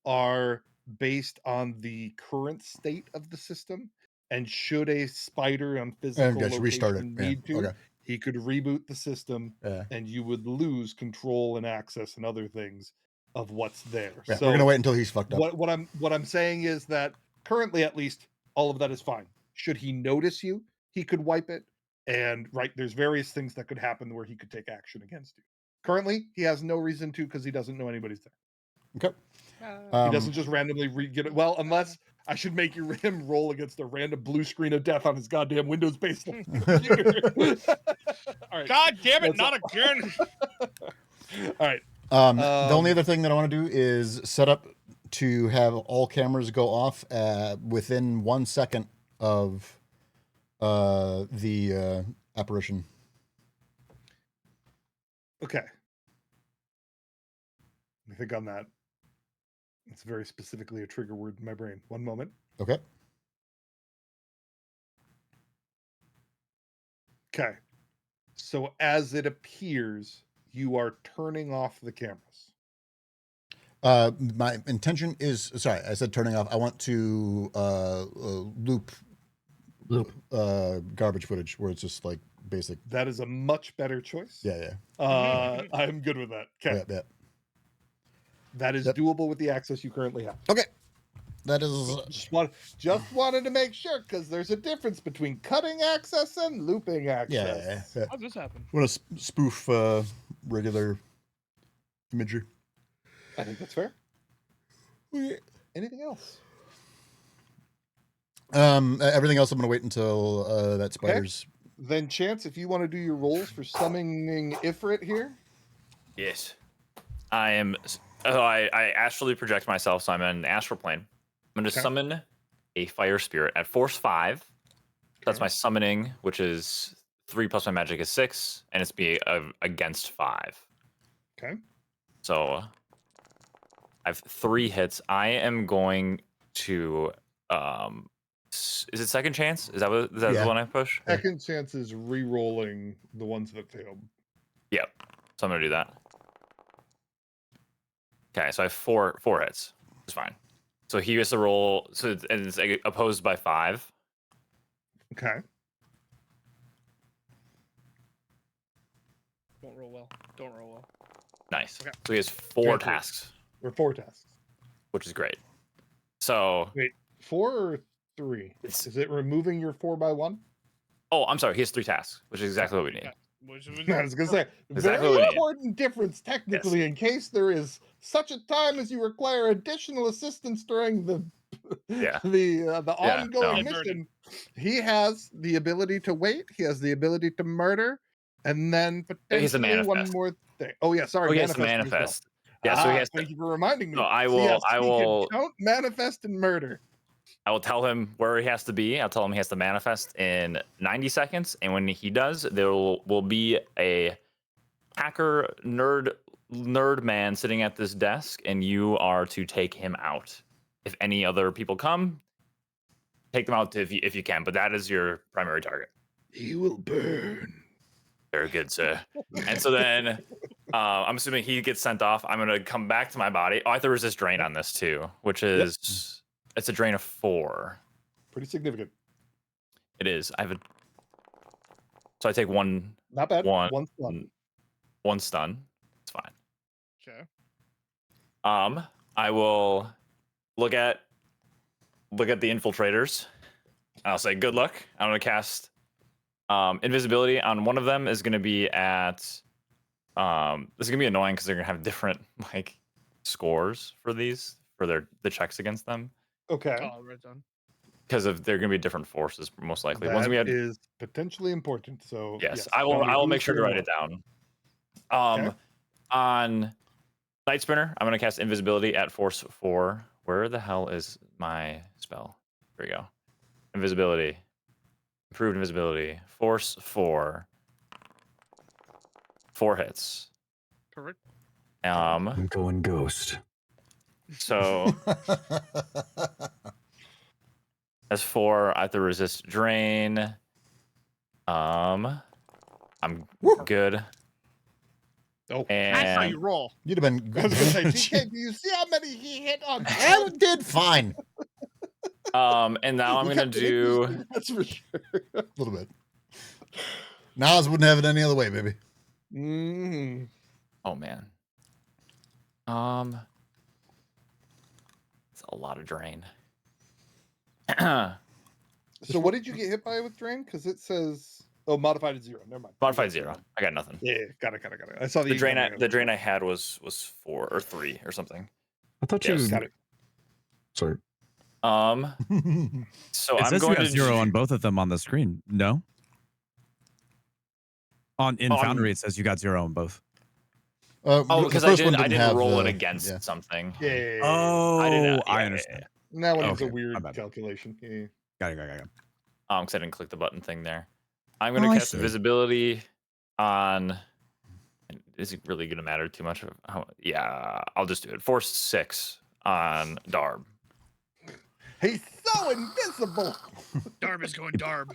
are based on the current state of the system. And should a spider on physical just restart it. location Yeah, need to, okay. he could reboot the system, Yeah. and you would lose control and access and other things of what's there. Yeah, So we're gonna wait until he's fucked up. what I'm saying is that currently, at least, all of that is fine. Should he notice you, he could wipe it. And there's various things that could happen where he could take action against you. Currently, he has no reason to because he doesn't know anybody's there. Okay. He doesn't just randomly get it. Well, unless I should make him roll against a random blue screen of death on his goddamn Windows-based computer. All right. God damn it! That's Not again. All right. The only other thing that I want to do is set up to have all cameras go off within 1 second of the apparition. Okay. Let me think on that. It's very specifically a trigger word in my brain. One moment. Okay. Okay. So as it appears, you are turning off the cameras. My intention is, sorry, I said turning off. I want to loop garbage footage where it's just like basic. That is a much better choice. Yeah. I'm good with that. Okay. Yeah. That is Yep. doable with the access you currently have. Okay. That is Just wanted to make sure because there's a difference between cutting access and looping access. yeah. How'd this happen? Want to spoof regular imagery. I think that's fair. Anything else? Everything else I'm gonna wait until that spider's. Then Chance, if you want to do your rolls for summoning Ifrit here. Yes. I am. Oh, I astrally project myself, so I'm in an astral plane. I'm going to Okay. summon a fire spirit at force 5. That's Okay. my summoning, which is 3 plus my magic is 6, and it's be against 5. Okay. So I have 3 hits. I am going to. Is it second chance? Is that Yeah. the one I push? Second Chance is re-rolling the ones that failed. Yep. So I'm gonna do that. Okay, so I have four hits. It's fine. So he has to roll. So it's opposed by 5. Okay. Don't roll well. Don't roll well. Nice. Okay. So he has 4 Okay, cool. tasks, Or 4 tasks. which is great. So 4 or 3? It's- Is it removing your 4x1? I'm sorry. He has 3 tasks, which is exactly what we need. Yeah. Which was I was gonna say Exactly what very we need. important difference technically in case there is such a time as you require additional assistance during the Yeah. the Yeah, ongoing no. mission. He has the ability to wait. He has the ability to murder, and then He has to potentially one manifest. more thing. Oh yeah, sorry. Oh, he has to manifesting as well. manifest. Yeah. So he has to. Thank you for reminding me. No, I So will. yes, I he can will. count, manifest, and murder. I will tell him where he has to be. I'll tell him he has to manifest in 90 seconds. And when he does, there will be a hacker nerd man sitting at this desk, and you are to take him out. If any other people come, take them out if you can. But that is your primary target. He will burn. Very good, sir. And so then I'm assuming he gets sent off. I'm going to come back to my body. Oh, I have to resist drain on this too, which is it's a drain of 4. Pretty significant. It is. So I take one. Not bad. One stun. One stun. It's fine. Okay. I will look at the infiltrators. I'll say good luck. I'm going to cast invisibility on one of them. Is going to be at this is going to be annoying because they're going to have different like scores for these for the checks against them. Okay. Oh, right on. Because they're going to be different forces, most likely. One's That gonna be is potentially important. So yes, I will make sure to write it down. Okay. On Night Sprinter, I'm going to cast invisibility at force 4. Where the hell is my spell? Here we go. Invisibility. Improved invisibility. Force 4. 4 hits. Correct. I'm going ghost. So as 4, I have to resist drain. I'm good. Oh, That's how you And roll. You'd have been. I was gonna say, DK, do you see how many he hit on? I did fine. and now I'm He gonna kept do resisting, that's for sure. A little bit. Nas wouldn't have it any other way, baby. Mm. oh man. It's a lot of drain. So what did you get hit by with drain? Because it says modified at 0. Never mind. Modified 0. I got nothing. Yeah, got it. I saw The drain incoming I had was 4 or 3 or something. I thought Yes. you. Got it. Sorry. So It I'm says going you have to 0 on both of them on the screen. No. In Foundry, it says you got 0 on both. because I didn't roll it against something. Yeah. Oh, I didn't. I understand. That one was a Okay, my weird bad. calculation. Yeah. Got it. Because I didn't click the button thing there. I'm going to Oh, I cast see. visibility on. Is it really going to matter too much? Yeah, I'll just do it. Force 6 on Darb. He's so invisible. Darb is going Darb.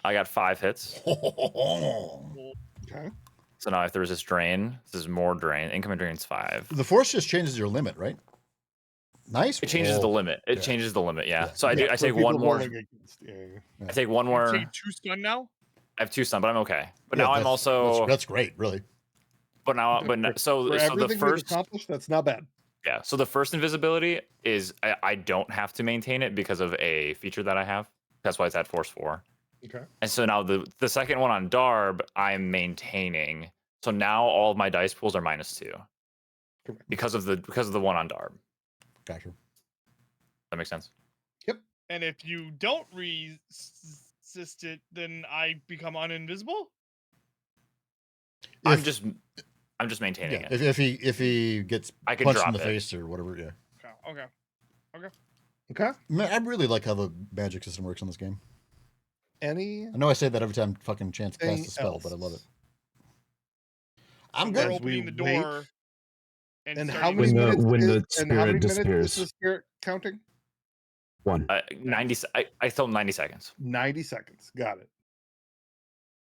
I got 5 hits. Okay. So now I have to resist drain. This is more drain. Incoming drain's 5. The force just changes your limit, right? Nice. It changes the limit. It Yeah. changes the limit. Yeah. Yeah. So I For take people one more. rolling against- yeah. I take one You more. take 2 stun now. I have 2 stun, but I'm okay. But Yeah, now I'm that's- also. That's great, really. But now, but For so the everything we've first. accomplished, that's not bad. Yeah. So the first invisibility is I don't have to maintain it because of a feature that I have. That's why it's at force 4. Okay. And so now the second one on Darb, I'm maintaining. So now all of my dice pools are -2 Correct. because of the one on Darb. Gotcha. That makes sense. And if you don't resist it, then I become uninvisible. I'm just maintaining Yeah. it. If he gets I can punched in drop the it. face or whatever, yeah. Okay. Okay. Man, I really like how the magic system works on this game. Any? I know I say that every time fucking Chance casts a Anything spell, but I love it. else? I'm So good. we're As we opening the wait- door. And how starting many When the- minutes? when the and how many spirit minutes is disappears. the spirit counting? 1. 90. I told 90 seconds. 90 seconds. Got it.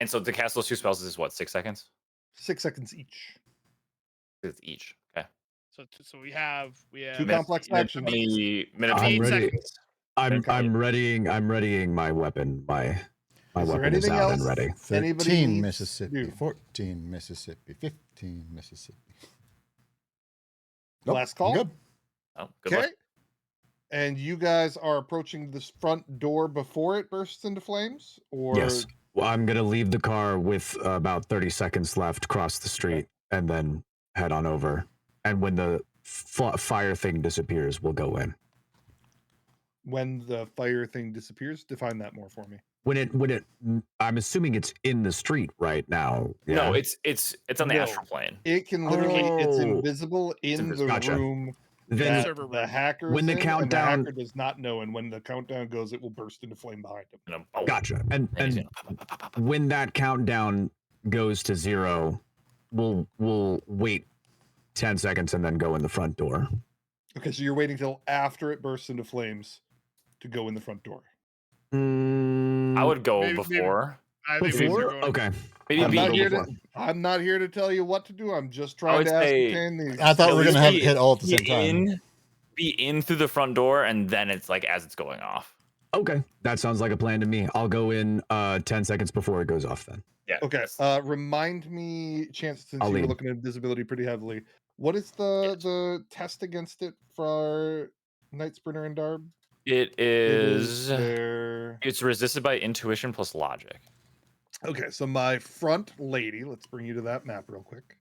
And so to cast those 2 spells is what, 6 seconds? 6 seconds each. It's each. Okay. So we have Two complex actions. Minute I'm 8 ready. seconds. I'm readying my weapon. My Is there weapon is anything out else? and ready. Anybody 13 needs Mississippi, to- 14 Mississippi, 15 Mississippi. Nope, Last I'm call. Good. Oh, good Okay. luck. And you guys are approaching this front door before it bursts into flames, or Yes. Well, I'm gonna leave the car with about 30 seconds left, cross the street, and then head on over. And when the fire thing disappears, we'll go in. when the fire thing disappears? Define that more for me. When it, I'm assuming it's in the street right now. Yeah? No, it's on the No. astral plane. It can literally, it's Oh. invisible in the Gotcha. room Then that server the room. hacker When is the in, and countdown- the hacker does not know, and when the countdown goes, it will burst into flame behind him. You know, oh, gotcha. And and he's and gonna pop, pop, pop, pop. when that countdown goes to 0, we'll wait 10 seconds and then go in the front door. Okay, so you're waiting till after it bursts into flames to go in the front door. I would go Maybe- before. I think we should Before? go. Okay. Maybe I'm be, not here before. to. I'm not here to tell you what to do. I'm just trying would to say- ascertain the. I thought we were At gonna least have be- hit all at the be same time. Be in through the front door, and then it's like as it's going off. Okay. That sounds like a plan to me. I'll go in 10 seconds before it goes off then. Yeah. Okay. that's- Remind me, Chance, since I'll you were lead. looking at invisibility pretty heavily. What is the test against it for Night Sprinter and Darb? It is. There. It's resisted by intuition plus logic. Okay, so my front lady. Let's bring you to that map real quick.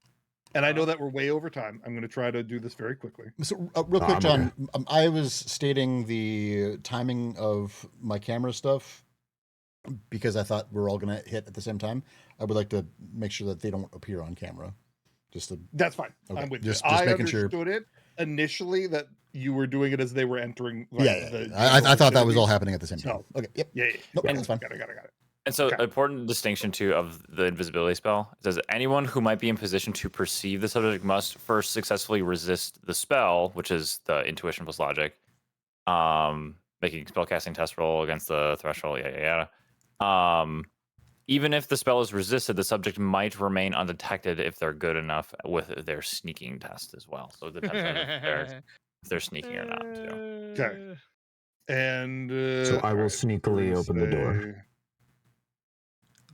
And I know that we're way over time. I'm going to try to do this very quickly. So, real Oh, quick, I'm John, I was stating the timing of my camera stuff because I thought we're all going to hit at the same time. I would like to make sure that they don't appear on camera. Just to, That's fine. Okay, I'm with just you. I making sure. understood it initially that you were doing it as they were entering. Like, yeah, the I thought that was all vicinity. happening at the same time. So- Okay, yep. Yeah, Nope, yeah. that's fine. Got it. And so, Okay. important distinction too of the invisibility spell. It says anyone who might be in position to perceive the subject must first successfully resist the spell, which is the intuition plus logic. Making spellcasting test roll against the threshold. Yada yada. Even if the spell is resisted, the subject might remain undetected if they're good enough with their sneaking test as well. So it depends on if they're sneaking or not. Too. Okay. And So I will alright, sneakily we're open the door. say-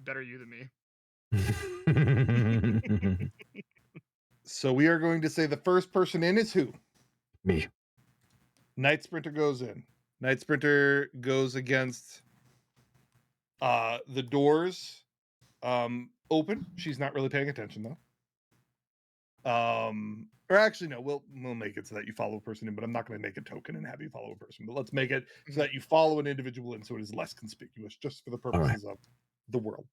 Better you than me. So we are going to say the first person in is who? Me. Night Sprinter goes in. Night Sprinter goes against the doors open. She's not really paying attention though. Or actually no, we'll make it so that you follow a person in, but I'm not going to make a token and have you follow a person. But let's make it so that you follow an individual in so it is less conspicuous just for the right. purposes of the world.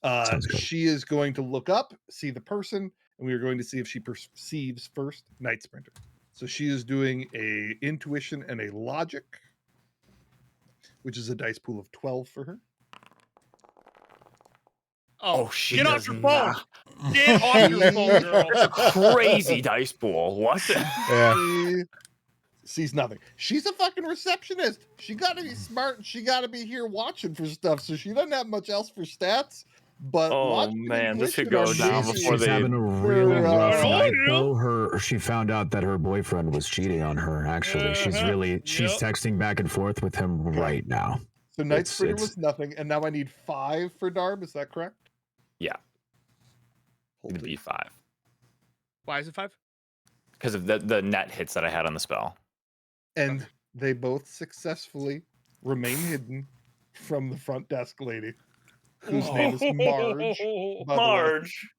Sounds good. She is going to look up, see the person, and we are going to see if she perceives first Night Sprinter. So she is doing a intuition and a logic, which is a dice pool of 12 for her. Oh, she get off does your phone! not. Get off your phone, girl. It's a crazy dice pool. What? Yeah. She sees nothing. She's a fucking receptionist. She got to be smart. She got to be here watching for stuff. So she doesn't have much else for stats. But Oh, logic and man, this could intuition go are down maybe- before She's they- having a really rough Oh, night yeah. though. She found out that her boyfriend was cheating on her. Actually, she's Uh-huh. she's Yep. texting back and forth with him right now. So Night It's- Sprinter it's- was nothing, and now I need 5 for Darb. Is that correct? Yeah. Hold It'd it. be 5 Why is it 5? because of the net hits that I had on the spell. And they both successfully remain hidden from the front desk lady, whose name is Marge. by the way. Marge.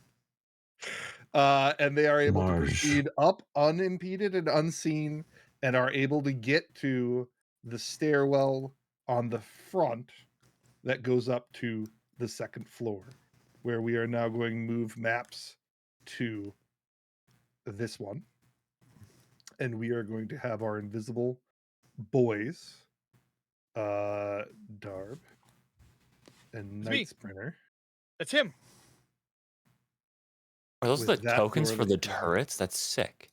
And they are able to Marge. proceed up unimpeded and unseen, and are able to get to the stairwell on the front that goes up to the second floor, where we are now going to move maps to this one. And we are going to have our invisible boys, Darb and It's me. Night Sprinter. That's him. Are those With the that tokens door for the that's open. turrets? That's sick.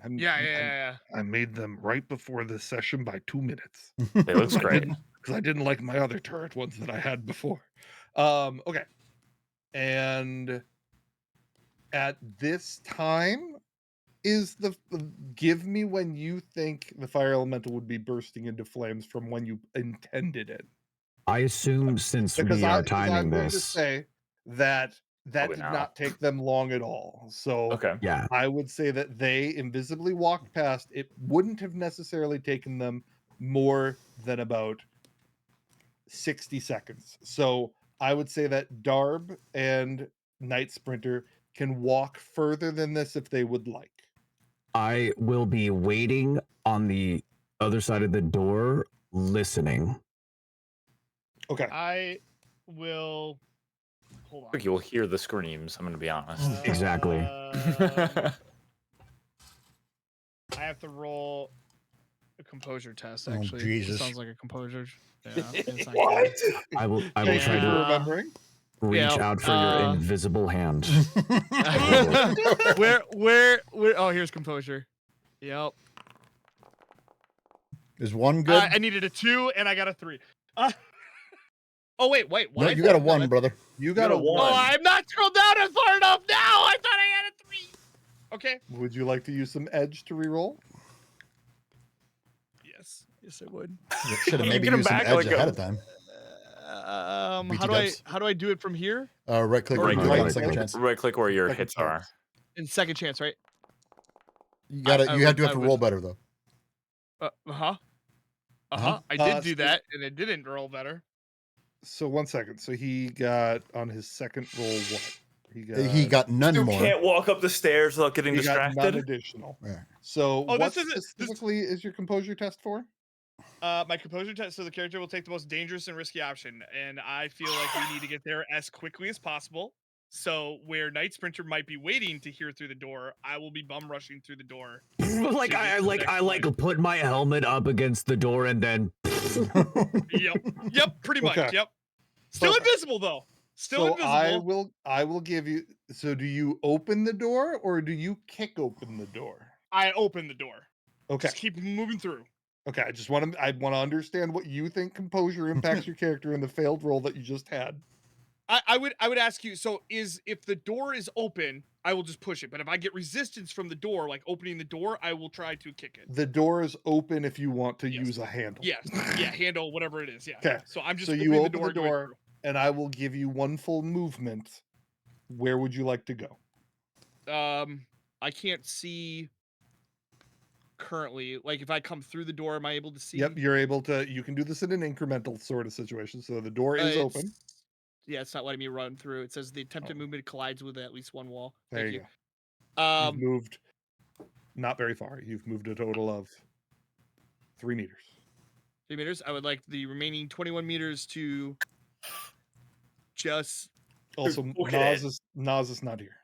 I made them right before this session by 2 minutes. They looks great. Because I didn't like my other turret ones that I had before. Okay. And at this time is give me when you think the fire elemental would be bursting into flames from when you intended it. I assume since Because we are I'm timing going to this, say that Probably did now. not take them long at all. So Okay. yeah, I would say that they invisibly walked past. It wouldn't have necessarily taken them more than about 60 seconds. So I would say that Darb and Night Sprinter can walk further than this if they would like. I will be waiting on the other side of the door, listening. Okay. I will. Hold on. I think you'll hear the screams. I'm gonna be honest. Exactly. I have to roll a composure test. Oh, Actually, Jesus. It sounds like a composure. Yeah, it's not What? good. I will Thank try you for to remembering. reach Yeah, out for your invisible hand. where? Oh, here's composure. Yep. Is one good? I needed a 2 and I got a 3. Oh wait. What? No, I you got a thought- no, one, that's- brother. You got a got a 1. Oh, I'm not scrolled down as far enough now. I thought I had a 3. Okay. Would you like to use some edge to reroll? Yes, I would. Should have maybe Get him used some back edge like a- ahead of time. How do I dubs. do it from here? Right click. Right Right click. click. Second chance. Right click where your Second hits are. chance. In second chance, right? You gotta. I You have would- to I would- roll better though. I did do so- that, and it didn't roll better. So 1 second. So he got on his second roll what? He got none You more. can't walk up the stairs without getting he got none distracted. additional. Yeah. So Oh, what this isn't- specifically is your composure test for? My composure test, so the character will take the most dangerous and risky option, and I feel like we need to get there as quickly as possible. So where Night Sprinter might be waiting to hear through the door, I will be bum rushing through the door. like to I get to the like next I like point. put my helmet up against the door and then Yep, pretty much. Okay. Yep. Still Perfect. invisible though. Still So invisible. I will give you. So do you open the door or do you kick open the door? I open the door. Okay. Just keep moving through. Okay. I want to understand what you think composure impacts your character in the failed roll that you just had. I would ask you, so if the door is open, I will just push it. But if I get resistance from the door, like opening the door, I will try to kick it. The door is open if you want to Yes. use a handle. Yes. Yeah, handle, whatever it is. Yeah. Okay. Yeah. So I'm just So opening you the open door. the and going door, through. and I will give you one full movement. Where would you like to go? I can't see currently. Like if I come through the door, am I able to see? Yep, you're able to. You can do this in an incremental sort of situation. So the door is open. It's- Yeah, it's not letting me run through. It says the attempted movement collides with at least one wall. There Thank you you. go. You've moved not very far. You've moved a total of 3 meters. 3 meters. I would like the remaining 21 meters to just. Also, Look at Nas is not here.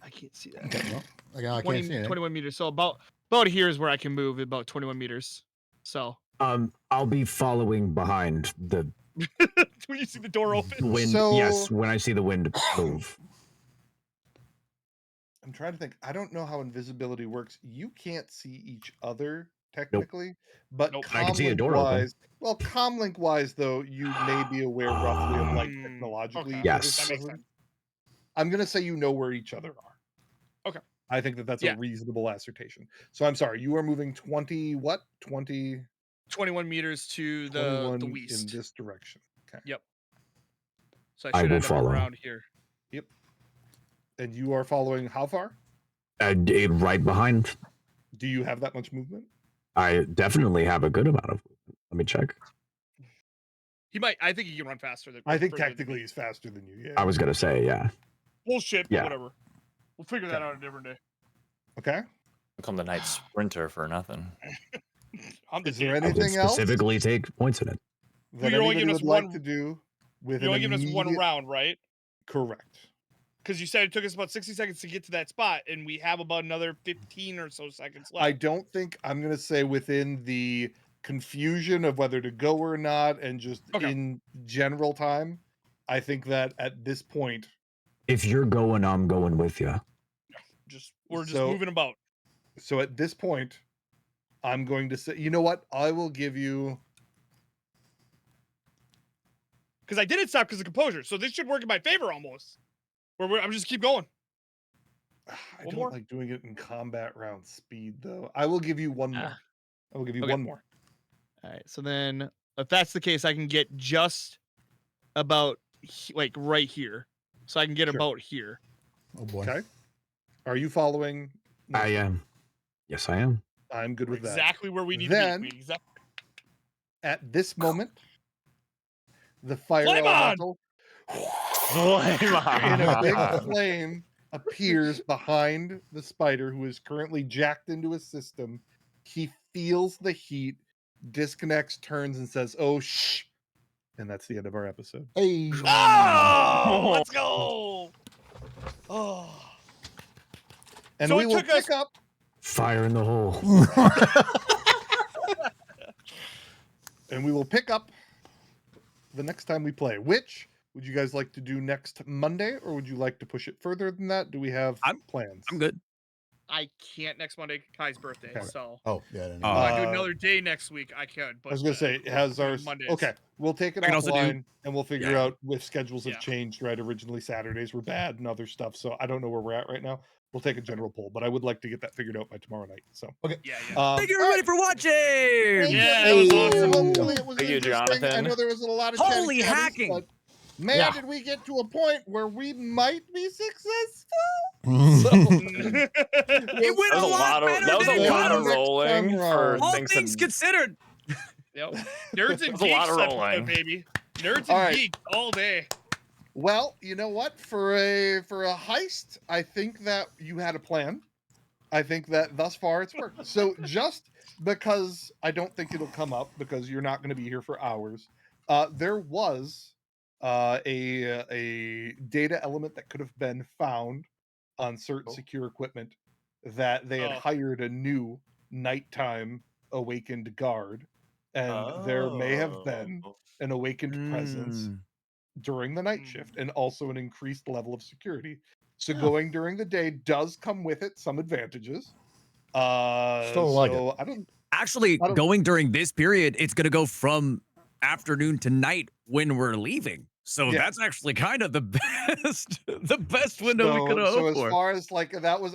I can't see that. Okay. Well, I can't 20, see anything. 21 meters. So about here is where I can move. About 21 meters. So I'll be following behind the when you see the door open. wind. Yes, when I see the wind move. I'm trying to think. I don't know how invisibility works. You can't see each other technically, but Nope. I can see a comlink door open. wise, well, comlink wise though, you may be aware roughly of like Mm, technologically. okay. each Yes. other's That makes presence. sense. I'm gonna say you know where each other are. Okay. I think that's Yeah. a reasonable assertion. So I'm sorry, you are moving 20 what? 21 meters to 21 the in west. this direction. Okay. Yep. So I I should will end up follow. around here. And you are following how far? Right behind. Do you have that much movement? I definitely have a good amount of. Let me check. He might. I think he can run faster than. I think further than technically me. he's faster than you. Yeah. I was gonna say, yeah. Bullshit. But Yeah. whatever. We'll figure that Okay. out a different day. Okay. Become the night sprinter for nothing. I'm the Is there dick. I would anything else specifically take points in it. that you're only anybody giving us would like one- to do with You're an only giving us one immediate- round, right? Correct. Because you said it took us about 60 seconds to get to that spot, and we have about another 15 or so seconds left. I don't think I'm going to say within the confusion of whether to go or not, and just Okay. in general time. I think that at this point, If you're going, I'm going with you. We're just So- moving about. so at this point, I'm going to say, you know what? I will give you. Because I didn't stop because of composure, so this should work in my favor almost. I'm just keep going. I One don't more? like doing it in combat round speed though. I will give you one more. Ah. I will give you Okay. one more. All right, so then if that's the case, I can get just about like right here, so I can get Sure. about here. Oh boy. Okay. Are you following? No, I am. Yes, I am. I'm good with that. Exactly where we need Then- to be. Exactly. At this moment, the fire Flame on! elemental in a big flame appears behind the spider who is currently jacked into his system. He feels the heat, disconnects, turns, and says, "Oh, shh." And that's the end of our episode. Hey. Oh, let's go. Oh, And So we it will took us pick up Fire in the hole. And we will pick up the next time we play. Which would you guys like to do next Monday, or would you like to push it further than that? Do we have plans? I'm good. I can't next Monday, Kai's birthday. Okay. So Oh, yeah. I didn't Oh. know. if I do another day next week, I could. But I was gonna say, has ours? Mondays. Okay, we'll take it I can also do- offline and we'll figure Yeah. out if schedules have Yeah. changed. Right, originally Saturdays were bad and other stuff, so I don't know where we're at right now. We'll take a general poll, but I would like to get that figured out by tomorrow night. So yeah. Thank you all everybody right. for watching. Yeah, that was awesome. Hopefully it was Thank you, interesting. I Jonathan. know there was a lot of Holy chatty-catties, hacking. but man, Yeah. did we get to a point where we might be successful? It went That was a lot better that was than a it lot of could have. rolling for All things things to- considered. Yep. Nerds and That's a lot geeks, of that rolling. baby. Nerds All and right. geeks all day. Well, you know what? For a heist, I think that you had a plan. I think that thus far it's worked. So just because I don't think it'll come up because you're not going to be here for hours, there was a data element that could have been found on certain secure equipment that they had hired a new nighttime awakened guard, and there may have been an awakened presence during the night shift and also an increased level of security. So going during the day does come with it some advantages. Still like so I don't Actually, I don't- going during this period, it's gonna go from afternoon to night when we're leaving. So Yeah. that's actually kind of the best window we could have so hoped as for. far as like that was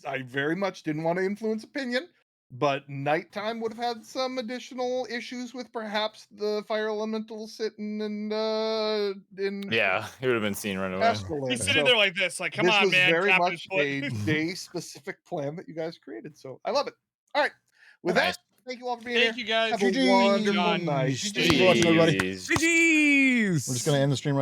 I very much didn't want to influence opinion, but nighttime would have had some additional issues with perhaps the fire elemental sitting and in Yeah, he would have been seen right away. Astral He's Land. sitting So there like this, like, come this on, was man. very tapping much his foot. a day specific plan that you guys created. So I love it. All right. With Nice. that, thank you all for being Thank here. you guys. Have a GG. wonderful John. night. Thanks for watching, everybody. Jeez. GG's. We're just going to end the stream right